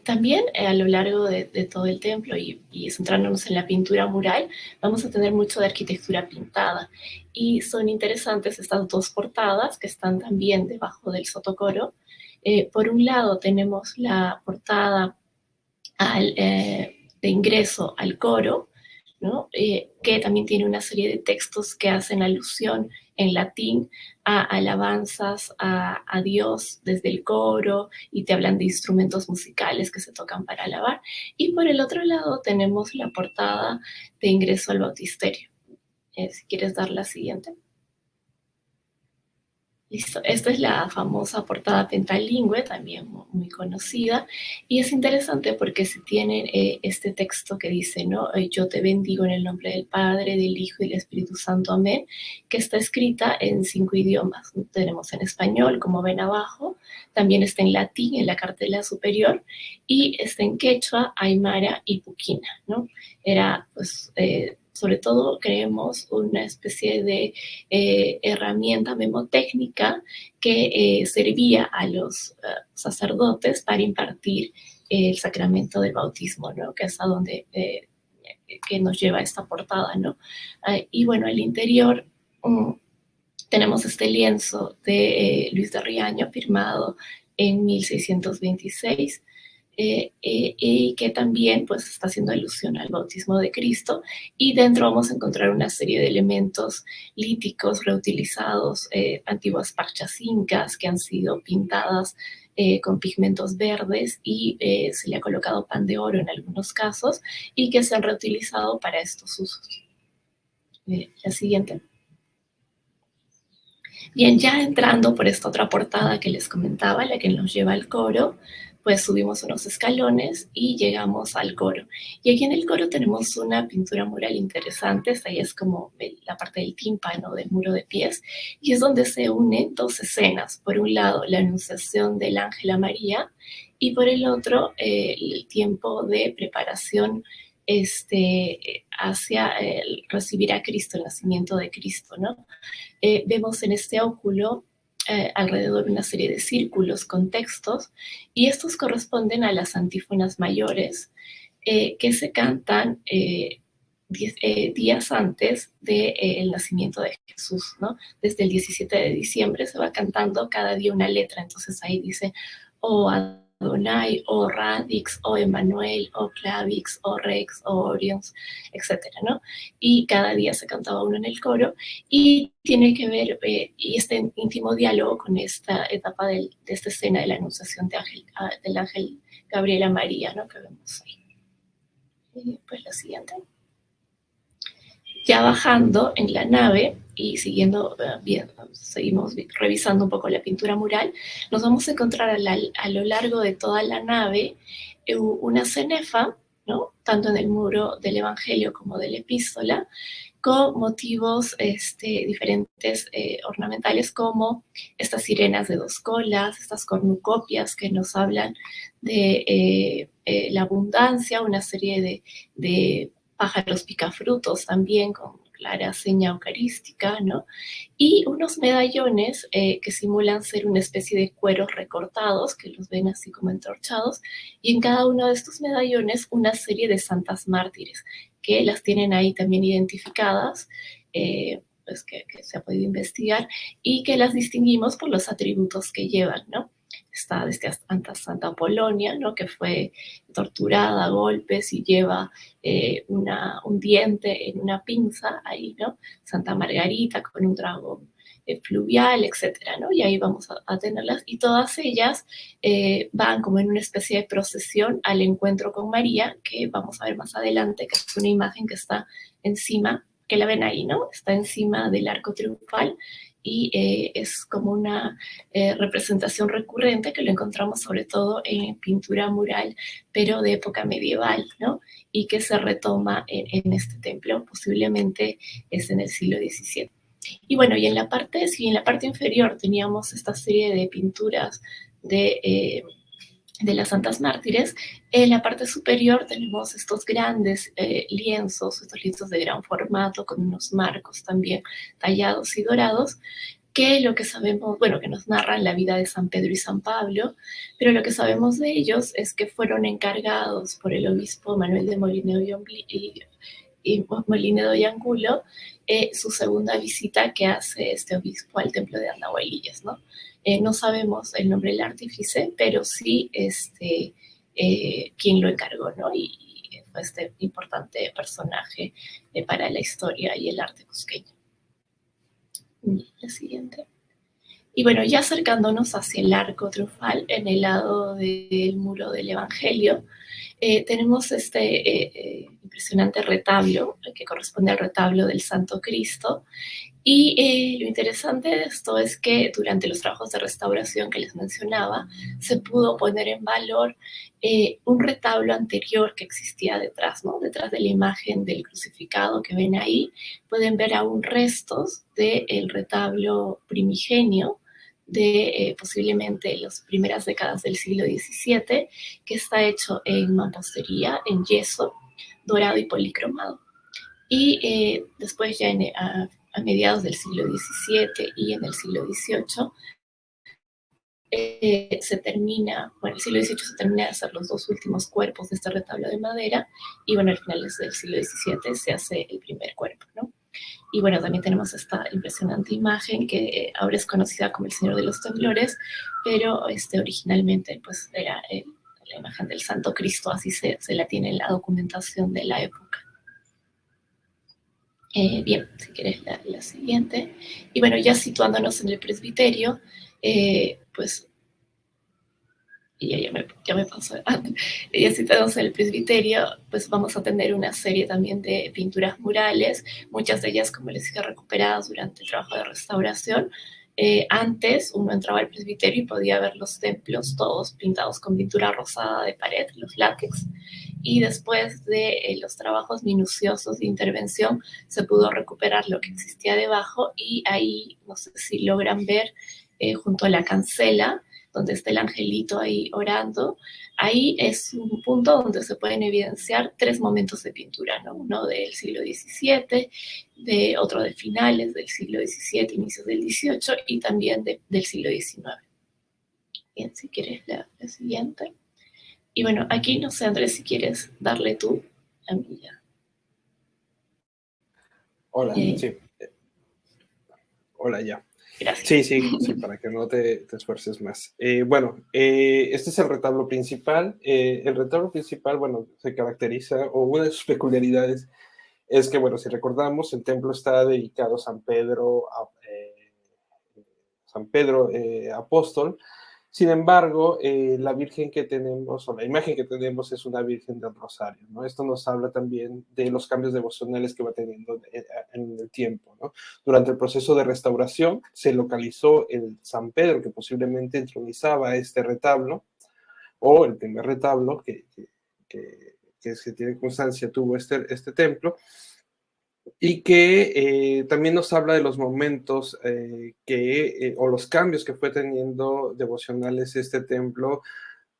también a lo largo de todo el templo y centrándonos en la pintura mural, vamos a tener mucho de arquitectura pintada. Y son interesantes estas dos portadas que están también debajo del sotocoro. Por un lado tenemos la portada de ingreso al coro, ¿no? Que también tiene una serie de textos que hacen alusión en latín a alabanzas a Dios desde el coro y te hablan de instrumentos musicales que se tocan para alabar. Y por el otro lado tenemos la portada de ingreso al bautisterio. Si quieres dar la siguiente. Listo, esta es la famosa portada pentalingüe, también muy conocida, y es interesante porque se tiene este texto que dice, ¿no? Yo te bendigo en el nombre del Padre, del Hijo y del Espíritu Santo, amén, que está escrita en 5 idiomas. Tenemos en español, como ven abajo, también está en latín, en la cartela superior, y está en quechua, aymara y puquina, ¿no? Era, pues, sobre todo creemos una especie de herramienta memotécnica que servía a los sacerdotes para impartir el sacramento del bautismo, ¿no? Que es a donde que nos lleva esta portada, ¿no? Y bueno, al interior tenemos este lienzo de Luis de Riaño, firmado en 1626, y que también pues está haciendo alusión al bautismo de Cristo, y dentro vamos a encontrar una serie de elementos líticos reutilizados, antiguas parchas incas que han sido pintadas con pigmentos verdes y se le ha colocado pan de oro en algunos casos y que se han reutilizado para estos usos. La siguiente. Bien, ya entrando por esta otra portada que les comentaba, la que nos lleva al coro, pues subimos unos escalones y llegamos al coro. Y aquí en el coro tenemos una pintura mural interesante, esta ya es como la parte del tímpano, del muro de pies, y es donde se unen dos escenas. Por un lado, la anunciación del ángel a María, y por el otro, el tiempo de preparación hacia recibir a Cristo, el nacimiento de Cristo, ¿no? Vemos en este óculo alrededor una serie de círculos con textos, y estos corresponden a las antífonas mayores que se cantan días antes del nacimiento de Jesús, ¿no? Desde el 17 de diciembre se va cantando cada día una letra, entonces ahí dice, oh Adonai, o Radix, o Emanuel, o Clavix, o Rex, o Orions, etcétera, ¿no? Y cada día se cantaba uno en el coro, y tiene que ver, y este íntimo diálogo con esta etapa de esta escena de la anunciación del ángel Gabriel a María, ¿no? Que vemos ahí. Y pues la siguiente. Ya bajando en la nave y siguiendo bien, seguimos revisando un poco la pintura mural, nos vamos a encontrar a lo largo de toda la nave una cenefa, ¿no? Tanto en el muro del Evangelio como de la Epístola, con motivos diferentes ornamentales, como estas sirenas de 2 colas, estas cornucopias que nos hablan de la abundancia, una serie de pájaros picafrutos también con clara seña eucarística, ¿no? Y unos medallones que simulan ser una especie de cueros recortados, que los ven así como entorchados, y en cada uno de estos medallones una serie de santas mártires, que las tienen ahí también identificadas, pues que se ha podido investigar, y que las distinguimos por los atributos que llevan, ¿no? Está desde Santa Polonia, ¿no? Que fue torturada a golpes y lleva un diente en una pinza ahí, ¿no? Santa Margarita con un dragón fluvial, etcétera, ¿no? Y ahí vamos a tenerlas, y todas ellas van como en una especie de procesión al encuentro con María, que vamos a ver más adelante, que es una imagen que está encima, que la ven ahí, ¿no? Está encima del arco triunfal, y es como una representación recurrente que lo encontramos sobre todo en pintura mural, pero de época medieval, ¿no? Y que se retoma en este templo, posiblemente es en el siglo XVII. Y bueno, y en la parte, si en la parte inferior teníamos esta serie de pinturas de las santas mártires, en la parte superior tenemos estos grandes lienzos, estos lienzos de gran formato con unos marcos también tallados y dorados, que lo que sabemos, bueno, que nos narran la vida de San Pedro y San Pablo, pero lo que sabemos de ellos es que fueron encargados por el obispo Manuel de Molinero y Angulo, su segunda visita que hace este obispo al templo de Andahuaylillas, ¿no? No sabemos el nombre del artífice, pero sí quién lo encargó, ¿no? Y fue este importante personaje para la historia y el arte cusqueño. La siguiente. Y bueno, ya acercándonos hacia el arco triunfal, en el lado del muro del Evangelio, tenemos este impresionante retablo, que corresponde al retablo del Santo Cristo. Y lo interesante de esto es que durante los trabajos de restauración que les mencionaba, se pudo poner en valor un retablo anterior que existía detrás, ¿no? Detrás de la imagen del crucificado que ven ahí, pueden ver aún restos del retablo primigenio de posiblemente las primeras décadas del siglo XVII, que está hecho en mampostería, en yeso, dorado y policromado. Y después ya a mediados del siglo XVII y en el siglo XVIII se termina, bueno, el siglo XVIII se termina de hacer los dos últimos cuerpos de este retablo de madera y bueno, al final del siglo XVII se hace el primer cuerpo, ¿no? Y bueno, también tenemos esta impresionante imagen que ahora es conocida como el Señor de los Temblores, pero originalmente pues era la imagen del Santo Cristo, así se la tiene en la documentación de la época. Bien, si quieres la siguiente. Y bueno, ya situándonos en el presbiterio, pues ya me pasó. Ya situándonos en el presbiterio, pues vamos a tener una serie también de pinturas murales, muchas de ellas, como les dije, recuperadas durante el trabajo de restauración. Antes uno entraba al presbiterio y podía ver los templos todos pintados con pintura rosada de pared, los látex, y después de los trabajos minuciosos de intervención se pudo recuperar lo que existía debajo y ahí, no sé si logran ver, junto a la cancela, donde está el angelito ahí orando, ahí es un punto donde se pueden evidenciar tres momentos de pintura, ¿no? Uno del siglo XVII, otro de finales del siglo XVII, inicios del XVIII y también del siglo XIX. Bien, si quieres la siguiente. Y bueno, aquí no sé, Andrés, si quieres darle tú a mí ya. Hola, sí. Hola, ya. Gracias. Sí, para que no te esfuerces más. Bueno, este es el retablo principal. El retablo principal, bueno, se caracteriza, o una de sus peculiaridades es que, bueno, si recordamos, el templo está dedicado a San Pedro apóstol. Sin embargo, la Virgen que tenemos, o la imagen que tenemos, es una Virgen del Rosario, ¿no? Esto nos habla también de los cambios devocionales que va teniendo en el tiempo, ¿no? Durante el proceso de restauración se localizó el San Pedro, que posiblemente entronizaba este retablo, o el primer retablo que se tiene constancia tuvo este templo, y que también nos habla de los momentos o los cambios que fue teniendo devocionales este templo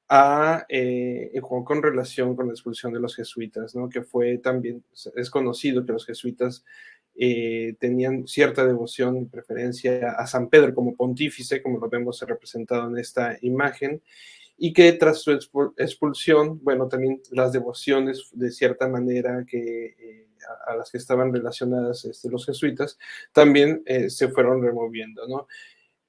con relación con la expulsión de los jesuitas, ¿no? Que fue también, es conocido que los jesuitas tenían cierta devoción y preferencia a San Pedro como pontífice, como lo vemos representado en esta imagen, y que tras su expulsión, bueno, también las devociones de cierta manera a las que estaban relacionadas los jesuitas, también se fueron removiendo, ¿no?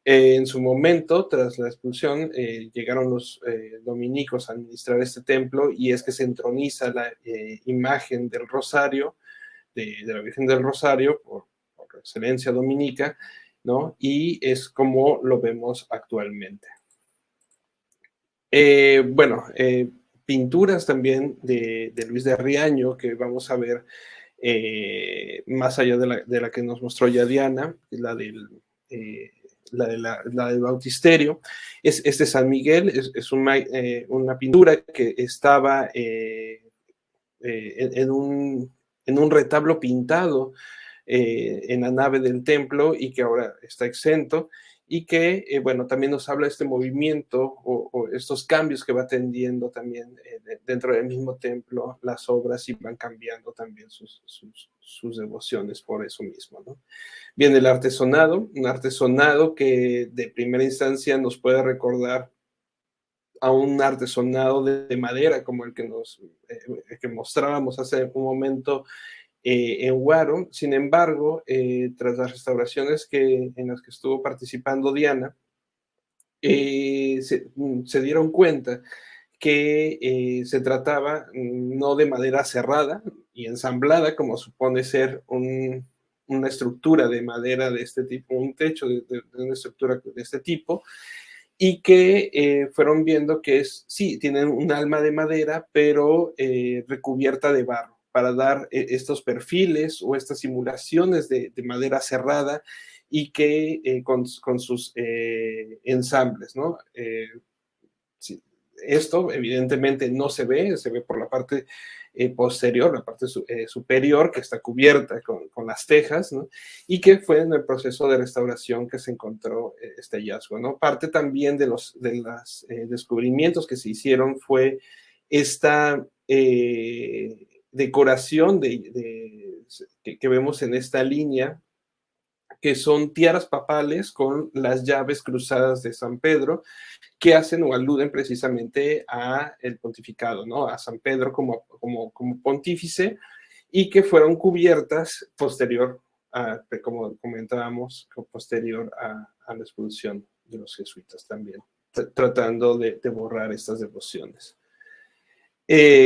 En su momento, tras la expulsión, llegaron los dominicos a administrar este templo y es que se entroniza la imagen del Rosario, de la Virgen del Rosario, por excelencia dominica, ¿no? Y es como lo vemos actualmente. Bueno, pinturas también de Luis de Riaño que vamos a ver más allá de la que nos mostró ya Diana, la del Bautisterio. Este San Miguel es una pintura que estaba en un retablo pintado en la nave del templo y que ahora está exento, y que, bueno, también nos habla de este movimiento o estos cambios que va atendiendo también dentro del mismo templo las obras y van cambiando también sus devociones por eso mismo, ¿no? Viene el artesonado, un artesonado que de primera instancia nos puede recordar a un artesonado de madera como el que mostrábamos hace un momento en Huaro. Sin embargo, tras las restauraciones en las que estuvo participando Diana, se dieron cuenta que se trataba no de madera cerrada y ensamblada, como supone ser una estructura de madera de este tipo, un techo de una estructura de este tipo, y que fueron viendo que sí, tienen un alma de madera, pero recubierta de barro, para dar estos perfiles o estas simulaciones de madera cerrada y que con sus ensambles, ¿no? Sí, esto evidentemente no se ve por la parte posterior, la parte superior, que está cubierta con las tejas, ¿no? Y que fue en el proceso de restauración que se encontró este hallazgo, ¿no? Parte también de los descubrimientos que se hicieron fue esta decoración que vemos en esta línea, que son tiaras papales con las llaves cruzadas de San Pedro, que hacen o aluden precisamente a el pontificado, ¿no? A San Pedro como pontífice, y que fueron cubiertas posterior, como comentábamos, posterior a la expulsión de los jesuitas también, tratando de borrar estas devociones.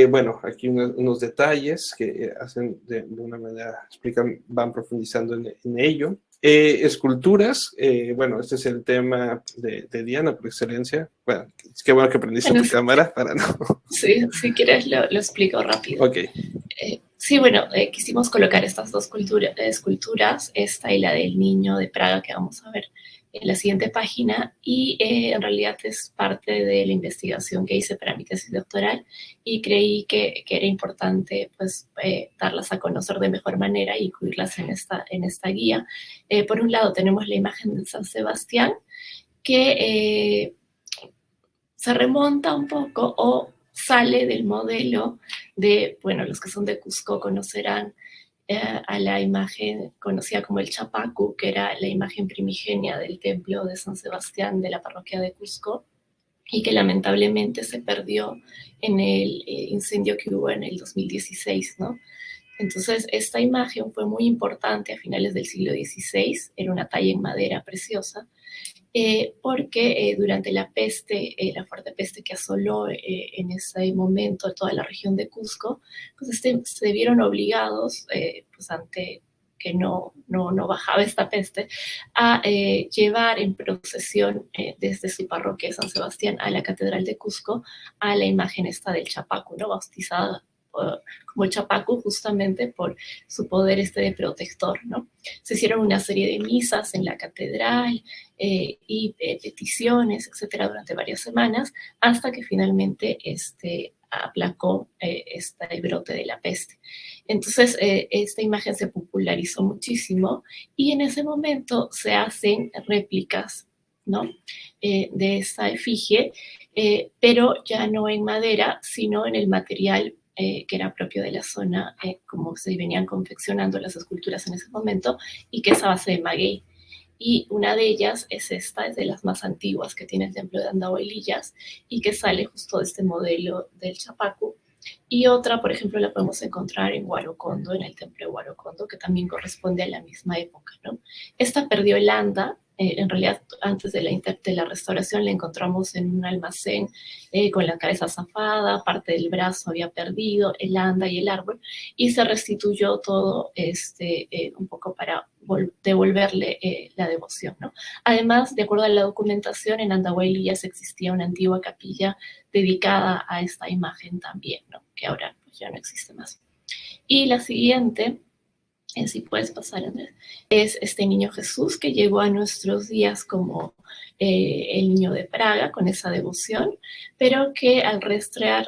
Bueno, aquí unos detalles que hacen de una manera, van profundizando en ello. Esculturas, bueno, este es el tema de Diana por excelencia. Bueno, es que bueno que prendiste tu cámara para no. Sí, si quieres lo explico rápido. Ok. Sí, bueno, quisimos colocar estas dos esculturas, esta y la del niño de Praga que vamos a ver en la siguiente página, y en realidad es parte de la investigación que hice para mi tesis doctoral y creí que era importante pues darlas a conocer de mejor manera y incluirlas en esta guía. Por un lado tenemos la imagen de San Sebastián que se remonta un poco o sale del modelo de, bueno, los que son de Cusco conocerán a la imagen conocida como el Chapacu, que era la imagen primigenia del templo de San Sebastián de la parroquia de Cusco, y que lamentablemente se perdió en el incendio que hubo en el 2016, ¿no? Entonces, esta imagen fue muy importante a finales del siglo XVI, era una talla en madera preciosa, porque durante la peste, la fuerte peste que asoló en ese momento toda la región de Cusco, pues se vieron obligados, pues ante que no bajaba esta peste, a llevar en procesión desde su parroquia de San Sebastián a la Catedral de Cusco a la imagen esta del Chapacu, ¿no? Bautizada como el Chapacu justamente por su poder de protector, ¿no? Se hicieron una serie de misas en la catedral y peticiones, etcétera, durante varias semanas, hasta que finalmente aplacó este brote de la peste. Entonces, esta imagen se popularizó muchísimo y en ese momento se hacen réplicas, ¿no? De esta efigie, pero ya no en madera, sino en el material que era propio de la zona, como se venían confeccionando las esculturas en ese momento, y que es a base de maguey. Y una de ellas es esta, es de las más antiguas que tiene el templo de Andahuaylillas y que sale justo de este modelo del Chapacu. Y otra, por ejemplo, la podemos encontrar en Huarocondo, en el templo de Huarocondo, que también corresponde a la misma época, ¿no? Esta perdió el anda. En realidad, antes de la restauración la encontramos en un almacén con la cabeza zafada, parte del brazo había perdido, el anda y el árbol, y se restituyó todo un poco para devolverle la devoción, ¿no? Además, de acuerdo a la documentación, en Andahuaylillas existía una antigua capilla dedicada a esta imagen también, ¿no? Que ahora pues, ya no existe más. Y la siguiente, si puedes pasar, Andrés, es este niño Jesús que llegó a nuestros días como el niño de Praga, con esa devoción, pero que al rastrear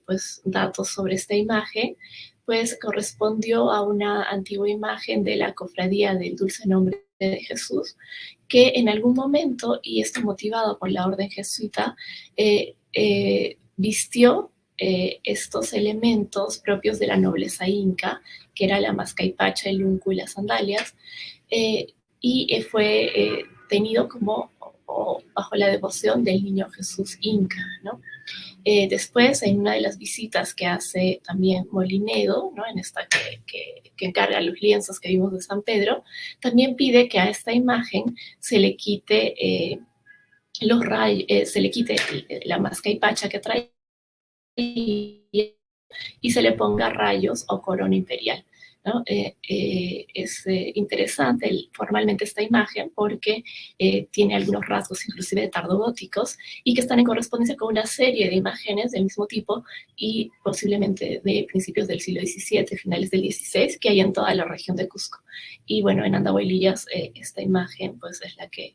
pues, datos sobre esta imagen, pues correspondió a una antigua imagen de la cofradía del Dulce Nombre de Jesús, que en algún momento, y esto motivado por la orden jesuita, vistió estos elementos propios de la nobleza inca, que era la mascaipacha, el unco y las sandalias, y fue tenido como o bajo la devoción del niño Jesús inca, ¿no? Después, en una de las visitas que hace también Molinedo, ¿no? En esta que encarga los lienzos que vimos de San Pedro, también pide que a esta imagen se le quite los rayos, se le quite la mascaipacha que trae y se le ponga rayos o corona imperial, ¿no? Es interesante formalmente esta imagen porque tiene algunos rasgos inclusive tardogóticos y que están en correspondencia con una serie de imágenes del mismo tipo y posiblemente de principios del siglo XVII, finales del XVI, que hay en toda la región de Cusco. Y bueno, en Andahuaylillas esta imagen pues es la que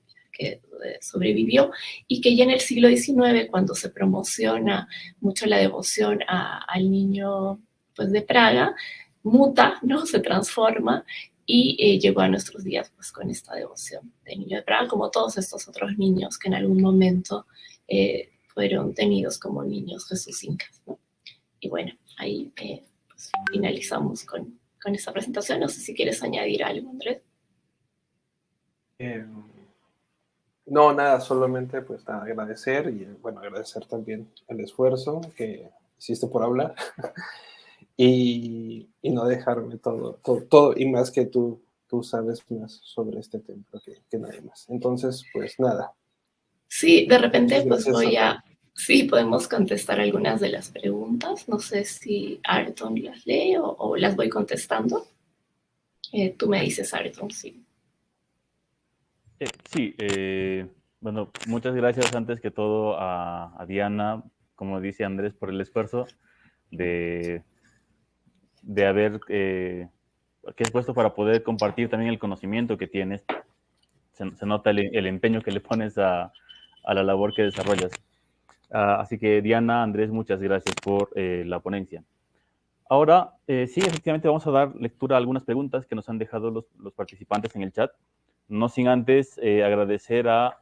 sobrevivió y que ya en el siglo XIX, cuando se promociona mucho la devoción al niño pues, de Praga, muta, ¿no? Se transforma y llegó a nuestros días pues, con esta devoción del niño de Praga, como todos estos otros niños que en algún momento fueron tenidos como niños Jesús incas, ¿no? Y bueno, ahí pues, finalizamos con esta presentación. No sé si quieres añadir algo, Andrés. No, nada, solamente pues nada, agradecer y bueno, agradecer también el esfuerzo que hiciste por hablar y no dejarme todo, y más que tú sabes más sobre este templo que nadie más. Entonces, pues nada. Sí, de repente pues Gracias sí, podemos contestar algunas de las preguntas. No sé si Ayrton las lee o las voy contestando. Tú me dices, Ayrton, sí. Sí, bueno, muchas gracias antes que todo a Diana, como dice Andrés, por el esfuerzo de haber que has puesto para poder compartir también el conocimiento que tienes. Se nota el empeño que le pones a la labor que desarrollas. Así que Diana, Andrés, muchas gracias por la ponencia. Ahora, sí, efectivamente vamos a dar lectura a algunas preguntas que nos han dejado los participantes en el chat. No sin antes agradecer a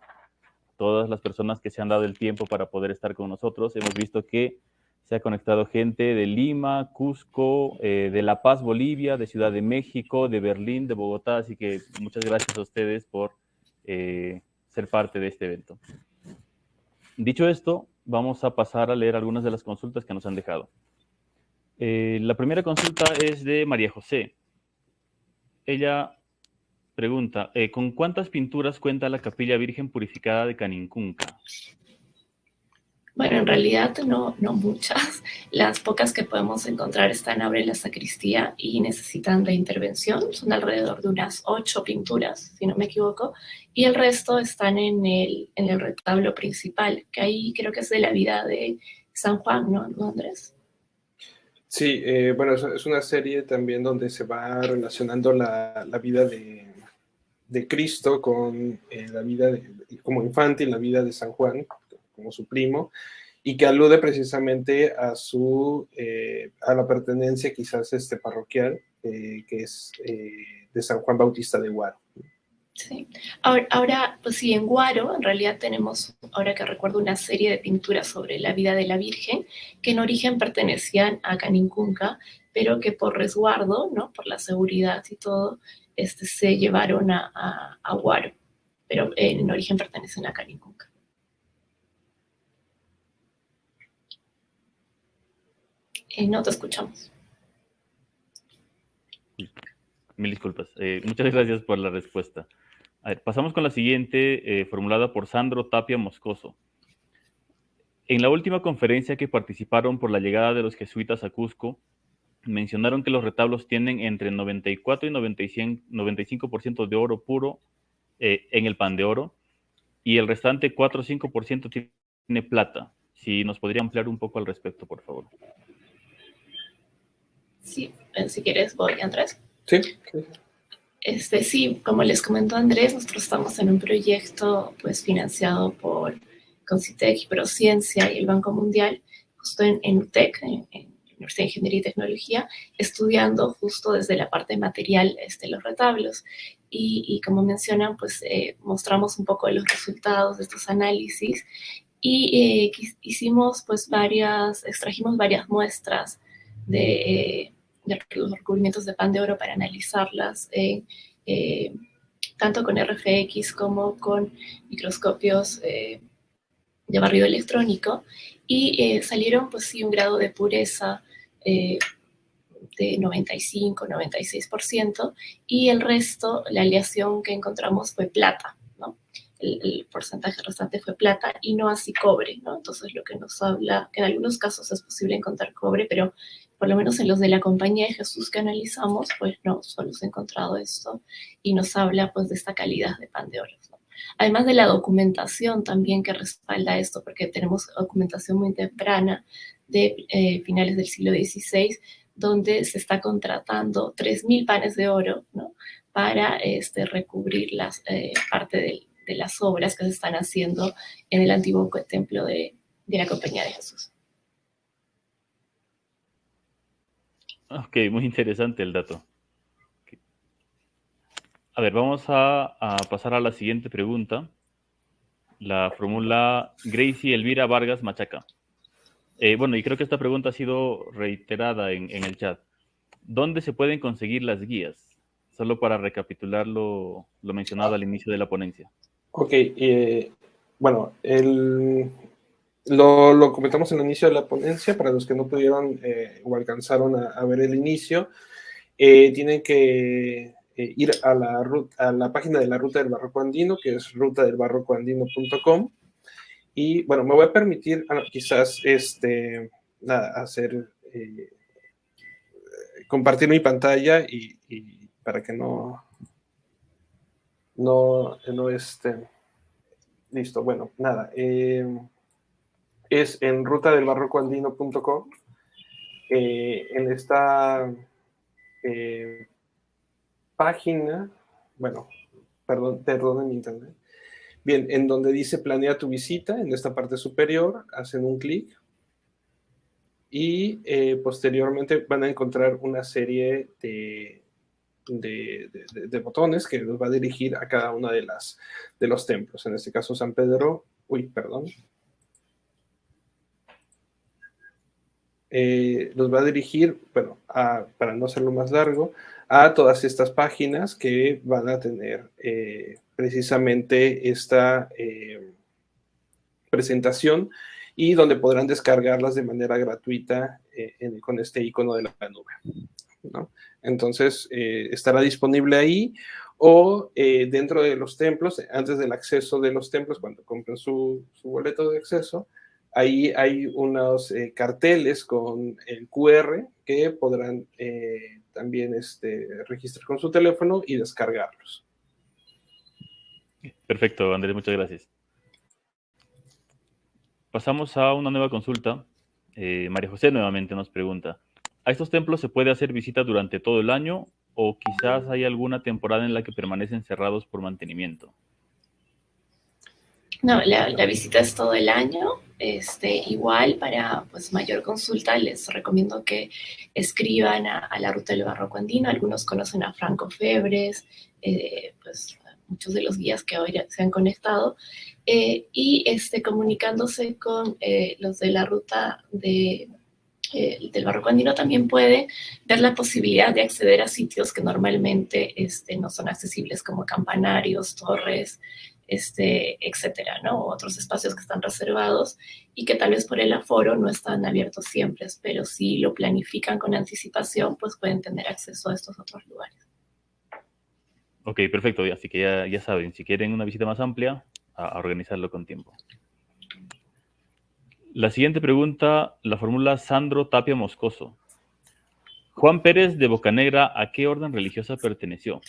todas las personas que se han dado el tiempo para poder estar con nosotros. Hemos visto que se ha conectado gente de Lima, Cusco, de La Paz, Bolivia, de Ciudad de México, de Berlín, de Bogotá. Así que muchas gracias a ustedes por ser parte de este evento. Dicho esto, vamos a pasar a leer algunas de las consultas que nos han dejado. La primera consulta es de María José. Ella pregunta, ¿con cuántas pinturas cuenta la Capilla Virgen Purificada de Canincunca? Bueno, en realidad no muchas. Las pocas que podemos encontrar están ahora en la sacristía y necesitan de intervención. Son alrededor de unas 8 pinturas, si no me equivoco, y el resto están en el retablo principal, que ahí creo que es de la vida de San Juan, ¿no, Andrés? Sí, bueno, es una serie también donde se va relacionando la vida de Cristo con la vida como infante y la vida de San Juan, como su primo, y que alude precisamente a la pertenencia quizás parroquial, que es de San Juan Bautista de Guaro. Sí. Ahora, pues sí, en Guaro en realidad tenemos, ahora que recuerdo, una serie de pinturas sobre la vida de la Virgen que en origen pertenecían a Canincunca, pero que por resguardo, ¿no? Por la seguridad y todo, se llevaron a Guaro, pero en origen pertenecen a Canincunca. No te escuchamos. Mil disculpas. Muchas gracias por la respuesta. A ver, pasamos con la siguiente, formulada por Sandro Tapia Moscoso. En la última conferencia que participaron por la llegada de los jesuitas a Cusco, mencionaron que los retablos tienen entre 94 y 95% de oro puro en el pan de oro y el restante 4 o 5% tiene plata. Si nos podría ampliar un poco al respecto, por favor. Sí, si quieres voy, Andrés. Sí. Sí, como les comentó Andrés, nosotros estamos en un proyecto pues financiado por Concitec, Prociencia y el Banco Mundial, justo en UTEC, en Universidad de Ingeniería y Tecnología, estudiando justo desde la parte material los retablos. Y como mencionan, pues mostramos un poco los resultados de estos análisis y hicimos pues extrajimos varias muestras de los recubrimientos de pan de oro para analizarlas tanto con RFX como con microscopios de barrido electrónico, y salieron pues sí un grado de pureza de 95-96%, y el resto, la aleación que encontramos fue plata, ¿no? El porcentaje restante fue plata y no así cobre, ¿no? Entonces lo que nos habla, que en algunos casos es posible encontrar cobre, pero por lo menos en los de la Compañía de Jesús que analizamos, pues no, solo se ha encontrado esto, y nos habla pues de esta calidad de pan de oro, ¿no? Además de la documentación también que respalda esto, porque tenemos documentación muy temprana de finales del siglo XVI, donde se está contratando 3.000 panes de oro, ¿no? Para recubrir parte de las obras que se están haciendo en el antiguo templo de la Compañía de Jesús. Ok, muy interesante el dato. A ver, vamos a pasar a la siguiente pregunta. La formula Gracie Elvira Vargas Machaca. Bueno, y creo que esta pregunta ha sido reiterada en el chat. ¿Dónde se pueden conseguir las guías? Solo para recapitular lo mencionado al inicio de la ponencia. Ok, bueno, lo comentamos en el inicio de la ponencia. Para los que no pudieron o alcanzaron a ver el inicio, tienen que ir a la página de la Ruta del Barroco Andino, que es rutadelbarrocoandino.com. Y bueno, me voy a permitir quizás compartir mi pantalla y para que no listo, bueno, nada. Es en rutadelbarrocoandino.com. En esta página, bueno, perdón en internet. Bien, en donde dice planea tu visita, en esta parte superior, hacen un clic y posteriormente van a encontrar una serie de botones que los va a dirigir a cada una de los templos. En este caso, San Pedro, los va a dirigir, bueno, para no hacerlo más largo, a todas estas páginas que van a tener precisamente esta presentación, y donde podrán descargarlas de manera gratuita con este icono de la nube, ¿no? Entonces, estará disponible ahí, o dentro de los templos, antes del acceso de los templos, cuando compren su boleto de acceso, ahí hay unos carteles con el QR que podrán también registrar con su teléfono y descargarlos. Perfecto, Andrés, muchas gracias. Pasamos a una nueva consulta. María José nuevamente nos pregunta, ¿a estos templos se puede hacer visita durante todo el año o quizás hay alguna temporada en la que permanecen cerrados por mantenimiento? No, la visita es todo el año. Igual, para pues, mayor consulta, les recomiendo que escriban a la Ruta del Barroco Andino. Algunos conocen a Franco Febres, pues muchos de los guías que hoy se han conectado, y comunicándose con los de la ruta del Barroco Andino, también puede ver la posibilidad de acceder a sitios que normalmente no son accesibles, como campanarios, torres, etcétera, ¿no? Otros espacios que están reservados y que tal vez por el aforo no están abiertos siempre, pero si lo planifican con anticipación, pues pueden tener acceso a estos otros lugares. Ok, perfecto. Así que ya saben, si quieren una visita más amplia, a organizarlo con tiempo. La siguiente pregunta la formula Sandro Tapia Moscoso. Juan Pérez de Bocanegra, ¿a qué orden religiosa perteneció?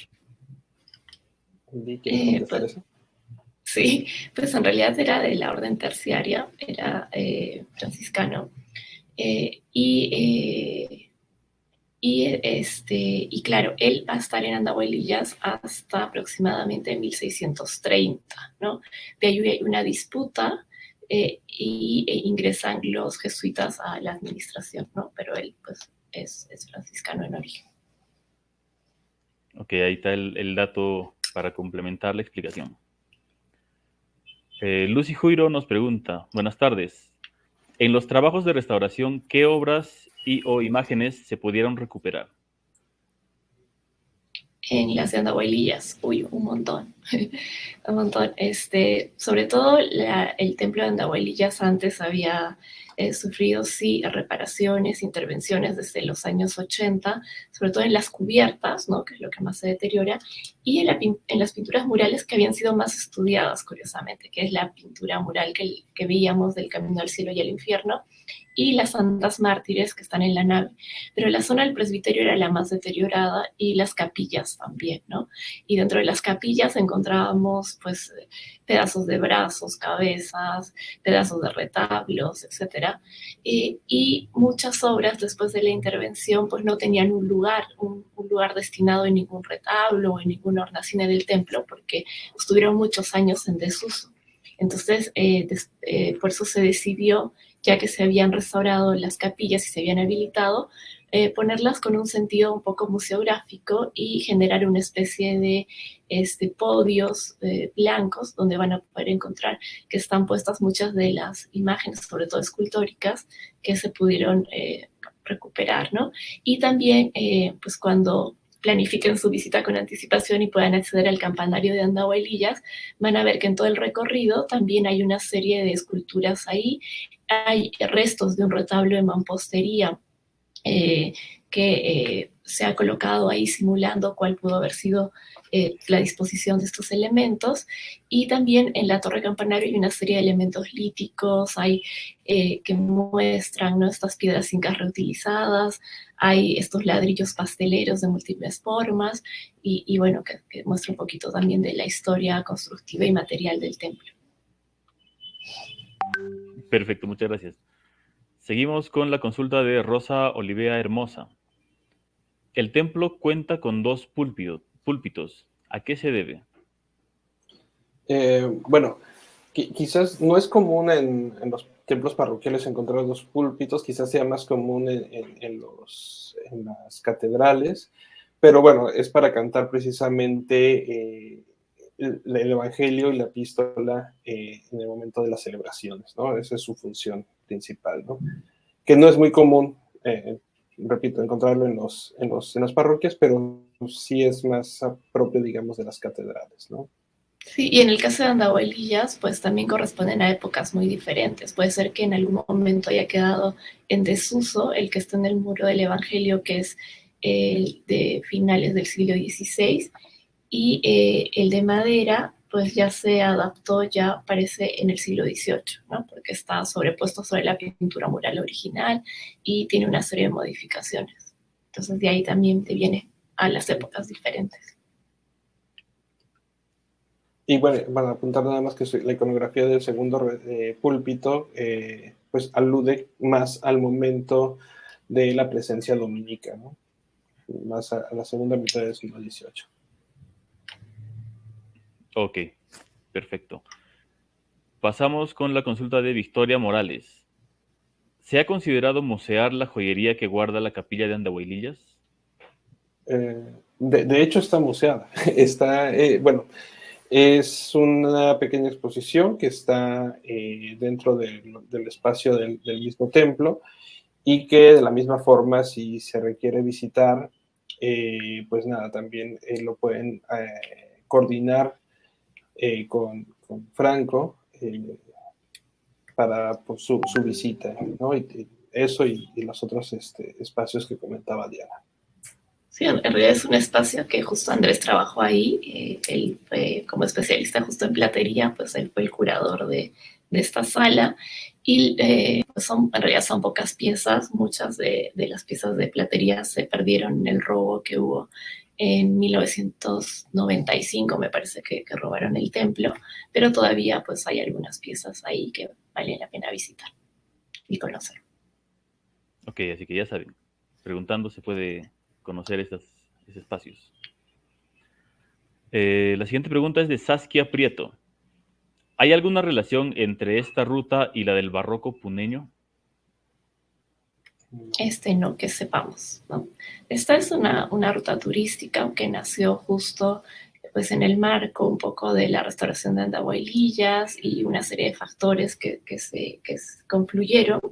¿Quieres contestar eso? Sí, pues en realidad era de la orden terciaria, era franciscano. Y claro, él va a estar en Andahuaylas hasta aproximadamente 1630, ¿no? De ahí hay una disputa ingresan los jesuitas a la administración, ¿no? Pero él pues es franciscano en origen. Ok, ahí está el dato para complementar la explicación. Lucy Juiro nos pregunta, buenas tardes. En los trabajos de restauración, ¿qué obras o imágenes se pudieron recuperar? En las de Andahuaylillas, uy, un montón, un montón. Sobre todo el templo de Andahuaylillas antes había sufrido, sí, reparaciones, intervenciones desde los años 80, sobre todo en las cubiertas, ¿no? Que es lo que más se deteriora, y en las pinturas murales que habían sido más estudiadas, curiosamente, que es la pintura mural que veíamos del Camino al Cielo y al Infierno, y las santas mártires que están en la nave. Pero la zona del presbiterio era la más deteriorada y las capillas también, ¿no? Y dentro de las capillas encontrábamos pues pedazos de brazos, cabezas, pedazos de retablos, etcétera. Y muchas obras después de la intervención pues no tenían un lugar destinado en ningún retablo o en ninguna hornacina del templo porque estuvieron muchos años en desuso. Entonces, por eso se decidió, ya que se habían restaurado las capillas y se habían habilitado, ponerlas con un sentido un poco museográfico y generar una especie de podios blancos donde van a poder encontrar que están puestas muchas de las imágenes, sobre todo escultóricas, que se pudieron recuperar, ¿no? Y también, pues cuando planifiquen su visita con anticipación y puedan acceder al campanario de Andahuaylillas, van a ver que en todo el recorrido también hay una serie de esculturas ahí. Hay restos de un retablo de mampostería que se ha colocado ahí simulando cuál pudo haber sido la disposición de estos elementos. Y también en la torre campanario hay una serie de elementos líticos, hay que muestran, ¿no?, estas piedras incas reutilizadas, hay estos ladrillos pasteleros de múltiples formas y bueno, que muestra un poquito también de la historia constructiva y material del templo. Perfecto, muchas gracias. Seguimos con la consulta de Rosa Olivea Hermosa. El templo cuenta con 2 púlpitos. ¿A qué se debe? Bueno, quizás no es común en los templos parroquiales encontrar 2 púlpitos, quizás sea más común en las catedrales, pero bueno, es para cantar precisamente el Evangelio y la epístola en el momento de las celebraciones, ¿no? Esa es su función principal, ¿no? Que no es muy común, repito, encontrarlo en las parroquias, pero sí es más propio, digamos, de las catedrales, ¿no? Sí, y en el caso de Andahuaylillas, pues también corresponden a épocas muy diferentes. Puede ser que en algún momento haya quedado en desuso el que está en el muro del Evangelio, que es el de finales del siglo XVI, y el de madera, pues ya se adaptó, ya aparece en el siglo XVIII, ¿no? Porque está sobrepuesto sobre la pintura mural original y tiene una serie de modificaciones. Entonces de ahí también te viene a las épocas diferentes. Y bueno, para apuntar nada más que la iconografía del segundo púlpito, pues alude más al momento de la presencia dominica, ¿no? Más a la segunda mitad del siglo XVIII. Ok, perfecto. Pasamos con la consulta de Victoria Morales. ¿Se ha considerado musear la joyería que guarda la capilla de Andahuaylillas? De hecho, está museada. Está, bueno, es una pequeña exposición que está dentro del espacio del mismo templo y que de la misma forma, si se requiere visitar, pues nada, también lo pueden coordinar con Franco para pues, su visita, ¿no? Y eso y los otros espacios que comentaba Diana. Sí, en realidad es un espacio que justo Andrés trabajó ahí. Él fue como especialista justo en platería, pues él fue el curador de esta sala. Y pues en realidad son pocas piezas, muchas de las piezas de platería se perdieron en el robo que hubo en 1995, me parece que robaron el templo, pero todavía pues hay algunas piezas ahí que vale la pena visitar y conocer. Ok, así que ya saben, preguntando se puede conocer esos espacios. La siguiente pregunta es de Saskia Prieto. ¿Hay alguna relación entre esta ruta y la del barroco puneño? No, que sepamos, ¿no? Esta es una ruta turística que nació justo pues, en el marco un poco de la restauración de Andahuaylillas y una serie de factores que se confluyeron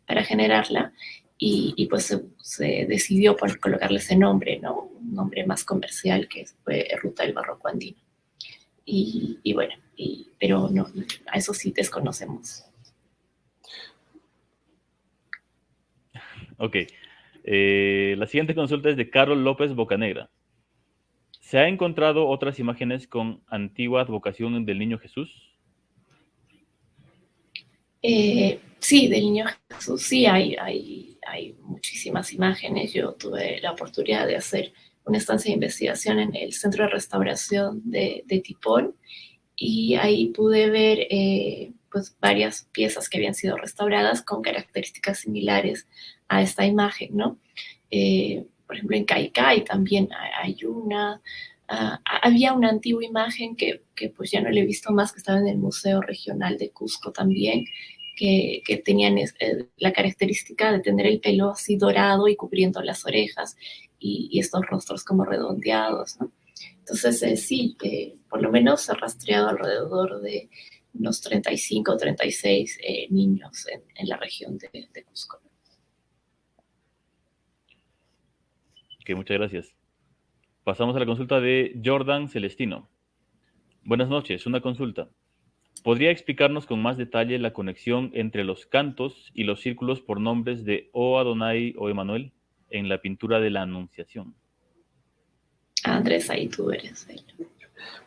para generarla y pues se decidió por colocarle ese nombre, ¿no? Un nombre más comercial que fue Ruta del Barroco Andino. Y bueno, pero no, a eso sí desconocemos. Ok. La siguiente consulta es de Carlos López Bocanegra. ¿Se ha encontrado otras imágenes con antigua advocación del Niño Jesús? Sí, del Niño Jesús, sí, hay muchísimas imágenes. Yo tuve la oportunidad de hacer una estancia de investigación en el Centro de Restauración de Tipón y ahí pude ver pues varias piezas que habían sido restauradas con características similares a esta imagen, ¿no? Por ejemplo, en Caicay también hay una. Había una antigua imagen que pues ya no la he visto más, que estaba en el Museo Regional de Cusco también, que tenían la característica de tener el pelo así dorado y cubriendo las orejas y estos rostros como redondeados, ¿no? Entonces, sí, por lo menos se ha rastreado alrededor de unos 35 o 36 niños en la región de Cusco. Ok, muchas gracias. Pasamos a la consulta de Jordan Celestino. Buenas noches, una consulta. ¿Podría explicarnos con más detalle la conexión entre los cantos y los círculos por nombres de O Adonai o Emanuel en la pintura de la Anunciación? Andrés, ahí tú eres.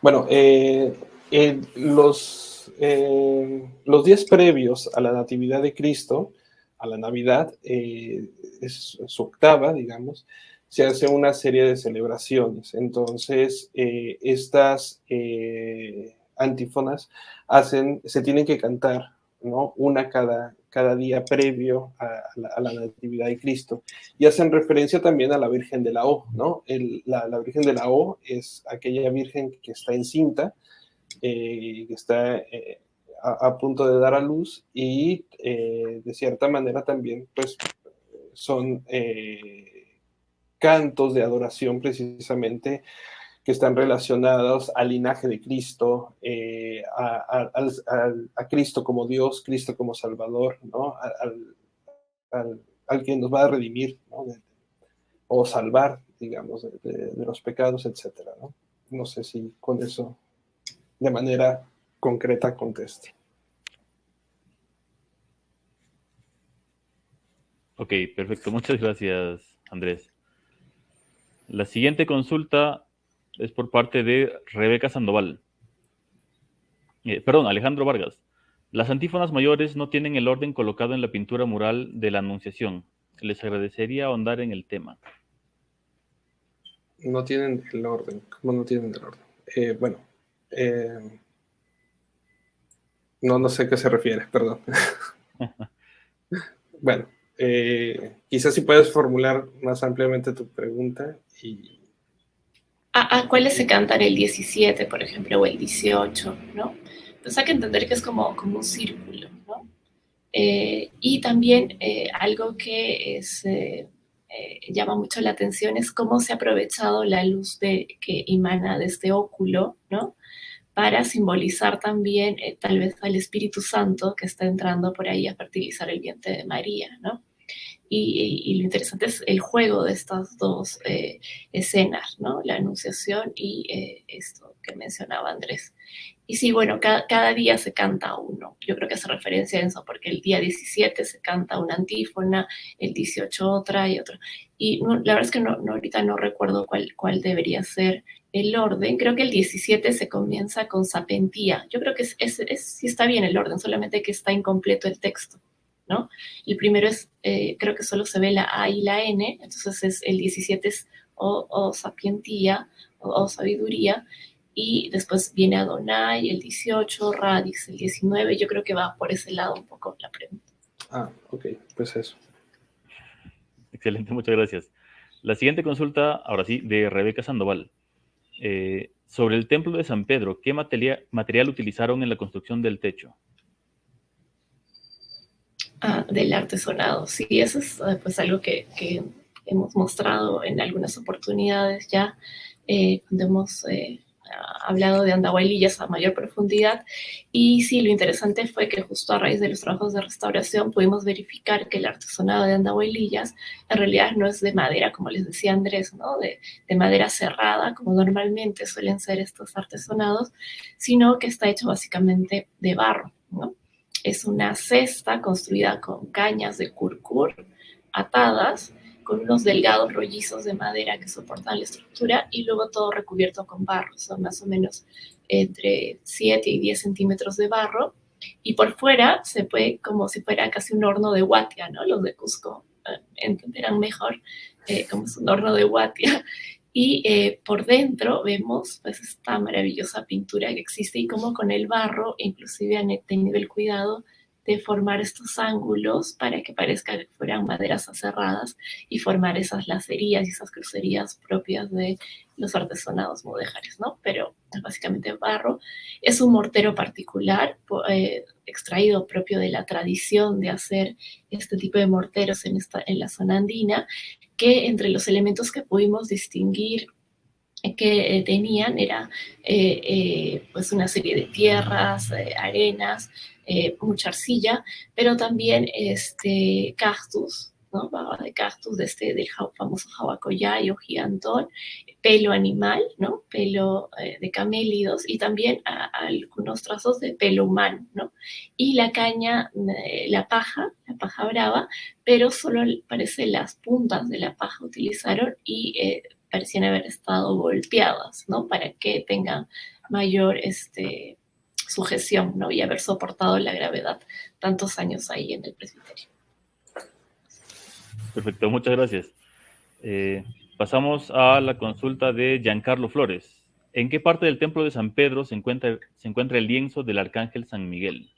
Bueno, los días previos a la Natividad de Cristo, a la Navidad, es su octava, digamos, se hace una serie de celebraciones. Entonces, estas antífonas se tienen que cantar, ¿no? Una cada día previo a la Natividad de Cristo. Y hacen referencia también a la Virgen de la O, ¿no? La Virgen de la O es aquella Virgen que está encinta, que está a punto de dar a luz y de cierta manera también, pues, son cantos de adoración precisamente que están relacionados al linaje de Cristo, a Cristo como Dios, Cristo como Salvador, ¿no? Al que nos va a redimir, ¿no? O salvar, digamos, de los pecados, etcétera, ¿no? No sé si con eso de manera concreta contesto. Ok, perfecto. Muchas gracias, Andrés. La siguiente consulta es por parte de Rebeca Sandoval. Perdón, Alejandro Vargas. Las antífonas mayores no tienen el orden colocado en la pintura mural de la Anunciación. Les agradecería ahondar en el tema. No tienen el orden. ¿Cómo no tienen el orden? Bueno, no sé a qué se refiere, perdón. Bueno, quizás si puedes formular más ampliamente tu pregunta y... ¿A cuáles se cantan el 17, por ejemplo, o el 18, ¿no? Entonces hay que entender que es como un círculo, ¿no? Y también algo que llama mucho la atención es cómo se ha aprovechado la luz que emana de este óculo, ¿no? Para simbolizar también tal vez al Espíritu Santo que está entrando por ahí a fertilizar el vientre de María, ¿no? Y lo interesante es el juego de estas dos escenas, ¿no? La Anunciación y esto que mencionaba Andrés. Y sí, bueno, cada día se canta uno. Yo creo que hace referencia a eso, porque el día 17 se canta una antífona, el 18 otra y otra. Y no, la verdad es que ahorita no recuerdo cuál debería ser el orden. Creo que el 17 se comienza con sapentía. Yo creo que sí está bien el orden, solamente que está incompleto el texto, ¿no? El primero es, creo que solo se ve la A y la N, entonces el 17 es o sapientía o sabiduría, y después viene Adonai, el 18, Radix, el 19, yo creo que va por ese lado un poco la pregunta. Ok, pues eso. Excelente, muchas gracias. La siguiente consulta, ahora sí, de Rebeca Sandoval. Sobre el templo de San Pedro, ¿qué material utilizaron en la construcción del techo? Del artesonado. Sí, eso es pues algo que hemos mostrado en algunas oportunidades ya, cuando hemos hablado de Andahuaylillas a mayor profundidad. Y sí, lo interesante fue que justo a raíz de los trabajos de restauración pudimos verificar que el artesonado de Andahuaylillas en realidad no es de madera, como les decía Andrés, ¿no? De madera cerrada, como normalmente suelen ser estos artesonados, sino que está hecho básicamente de barro, ¿no? Es una cesta construida con cañas de curcur atadas con unos delgados rollizos de madera que soportan la estructura y luego todo recubierto con barro. Son más o menos entre 7 y 10 centímetros de barro. Y por fuera se puede, como si fuera casi un horno de Huatia, ¿no? Los de Cusco entenderán mejor como es un horno de Huatia. Y por dentro vemos pues esta maravillosa pintura que existe y cómo con el barro inclusive han tenido el cuidado de formar estos ángulos para que parezca que fueran maderas aserradas y formar esas lacerías y esas crucerías propias de los artesonados mudéjares, ¿no? Pero es básicamente barro. Es un mortero particular, extraído propio de la tradición de hacer este tipo de morteros en la zona andina, que entre los elementos que pudimos distinguir que tenían era pues una serie de tierras, arenas, mucha arcilla, pero también cactus, ¿no? Baba de cactus, del famoso jabacoyay o gigantón, pelo animal, ¿no? Pelo de camélidos y también algunos trazos de pelo humano, ¿no? Y la caña, la paja brava, pero solo parece las puntas de la paja utilizaron y parecían haber estado golpeadas, ¿no? Para que tengan mayor sujeción, ¿no? Y haber soportado la gravedad tantos años ahí en el presbiterio. Perfecto, muchas gracias. Pasamos a la consulta de Giancarlo Flores. ¿En qué parte del templo de San Pedro se encuentra el lienzo del arcángel San Miguel?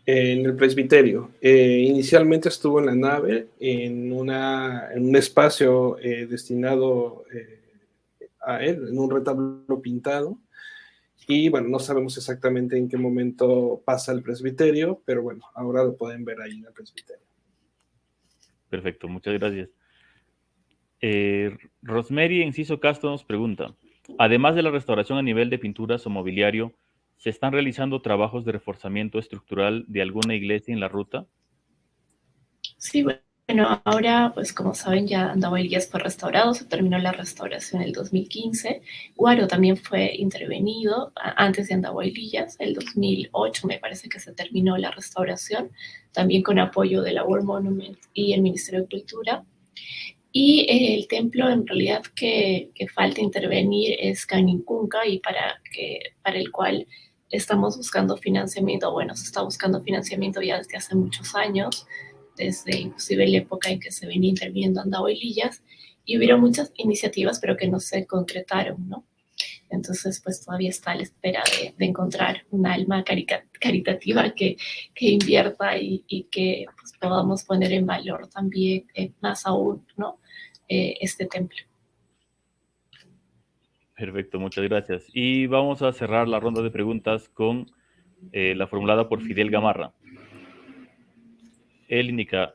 En el presbiterio. Inicialmente estuvo en la nave, en un espacio destinado a él, en un retablo pintado. Y bueno, no sabemos exactamente en qué momento pasa el presbiterio, pero bueno, ahora lo pueden ver ahí en el presbiterio. Perfecto, muchas gracias. Rosemary Enciso Castro nos pregunta, además de la restauración a nivel de pinturas o mobiliario, ¿se están realizando trabajos de reforzamiento estructural de alguna iglesia en la ruta? Sí, bueno, ahora, pues como saben, ya Andahuaylillas fue restaurado, se terminó la restauración en el 2015. Huaro también fue intervenido antes de Andahuaylillas, el 2008 me parece que se terminó la restauración, también con apoyo de la World Monument y el Ministerio de Cultura. Y el templo en realidad que falta intervenir es Canincunca y para el cual estamos buscando financiamiento, bueno, se está buscando financiamiento ya desde hace muchos años, desde inclusive la época en que se venía interviniendo Andahuaylillas, y hubieron muchas iniciativas, pero que no se concretaron, ¿no? Entonces, pues todavía está a la espera de encontrar un alma caritativa que invierta y que pues, podamos poner en valor también, más aún, ¿no? Este templo. Perfecto, muchas gracias. Y vamos a cerrar la ronda de preguntas con la formulada por Fidel Gamarra. Él indica,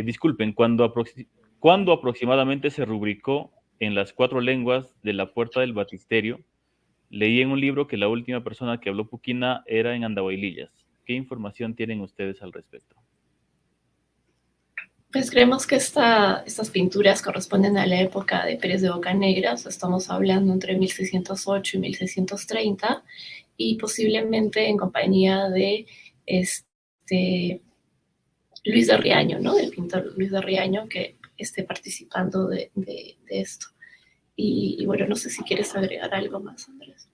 disculpen, ¿cuándo aproximadamente se rubricó en las 4 lenguas de la Puerta del Baptisterio? Leí en un libro que la última persona que habló puquina era en Andahuaylillas. ¿Qué información tienen ustedes al respecto? Pues creemos que estas pinturas corresponden a la época de Pérez de Bocanegra, o sea, estamos hablando entre 1608 y 1630, y posiblemente en compañía de Luis de Riaño, ¿no? Del pintor Luis de Riaño que esté participando de esto. Y bueno, no sé si quieres agregar algo más, Andrés.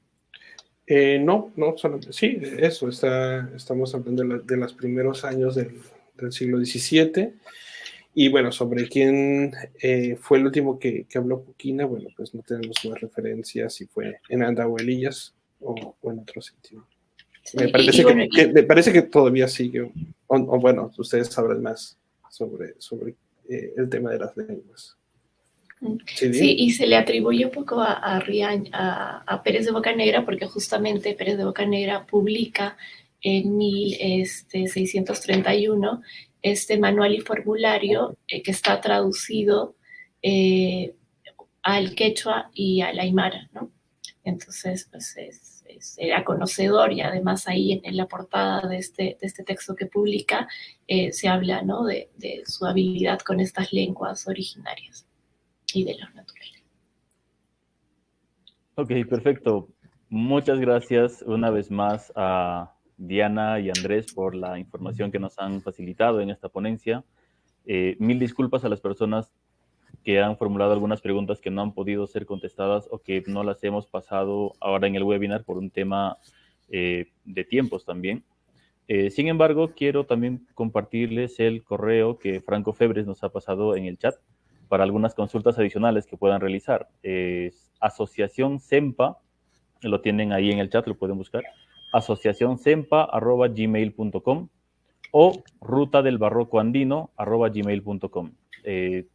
No, solamente, sí, eso, estamos hablando de los primeros años del siglo XVII. Y bueno, sobre quién fue el último que habló puquina, bueno, pues no tenemos más referencias si fue en Andahuaylillas o en otro sitio. Sí, me parece que todavía sigue, o bueno, ustedes sabrán más sobre el tema de las lenguas. Sí, y se le atribuye un poco a Pérez de Bocanegra, porque justamente Pérez de Bocanegra publica en 1631 este manual y formulario que está traducido al quechua y al aymara, ¿no? Entonces, pues era conocedor, y además ahí en la portada de este texto que publica se habla, ¿no?, de su habilidad con estas lenguas originarias y de los naturales. Ok, perfecto. Muchas gracias una vez más a Diana y Andrés por la información que nos han facilitado en esta ponencia. Mil disculpas a las personas que han formulado algunas preguntas que no han podido ser contestadas o que no las hemos pasado ahora en el webinar por un tema de tiempos también. Sin embargo, quiero también compartirles el correo que Franco Febres nos ha pasado en el chat para algunas consultas adicionales que puedan realizar. Asociación SEMPA, lo tienen ahí en el chat, lo pueden buscar, asociacionsempa@gmail.com o rutadelbarrocoandino@gmail.com.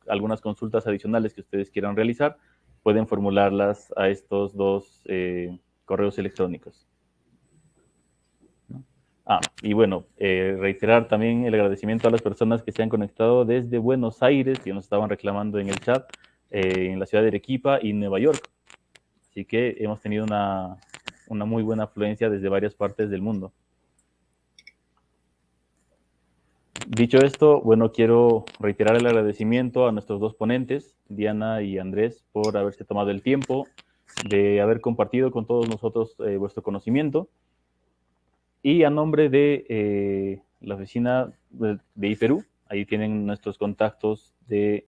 Algunas consultas adicionales que ustedes quieran realizar, pueden formularlas a estos dos correos electrónicos. Y bueno, reiterar también el agradecimiento a las personas que se han conectado desde Buenos Aires, que nos estaban reclamando en el chat, en la ciudad de Arequipa y Nueva York. Así que hemos tenido una muy buena afluencia desde varias partes del mundo. Dicho esto, bueno, quiero reiterar el agradecimiento a nuestros dos ponentes, Diana y Andrés, por haberse tomado el tiempo de haber compartido con todos nosotros vuestro conocimiento. Y a nombre de la oficina de IPERÚ, ahí tienen nuestros contactos de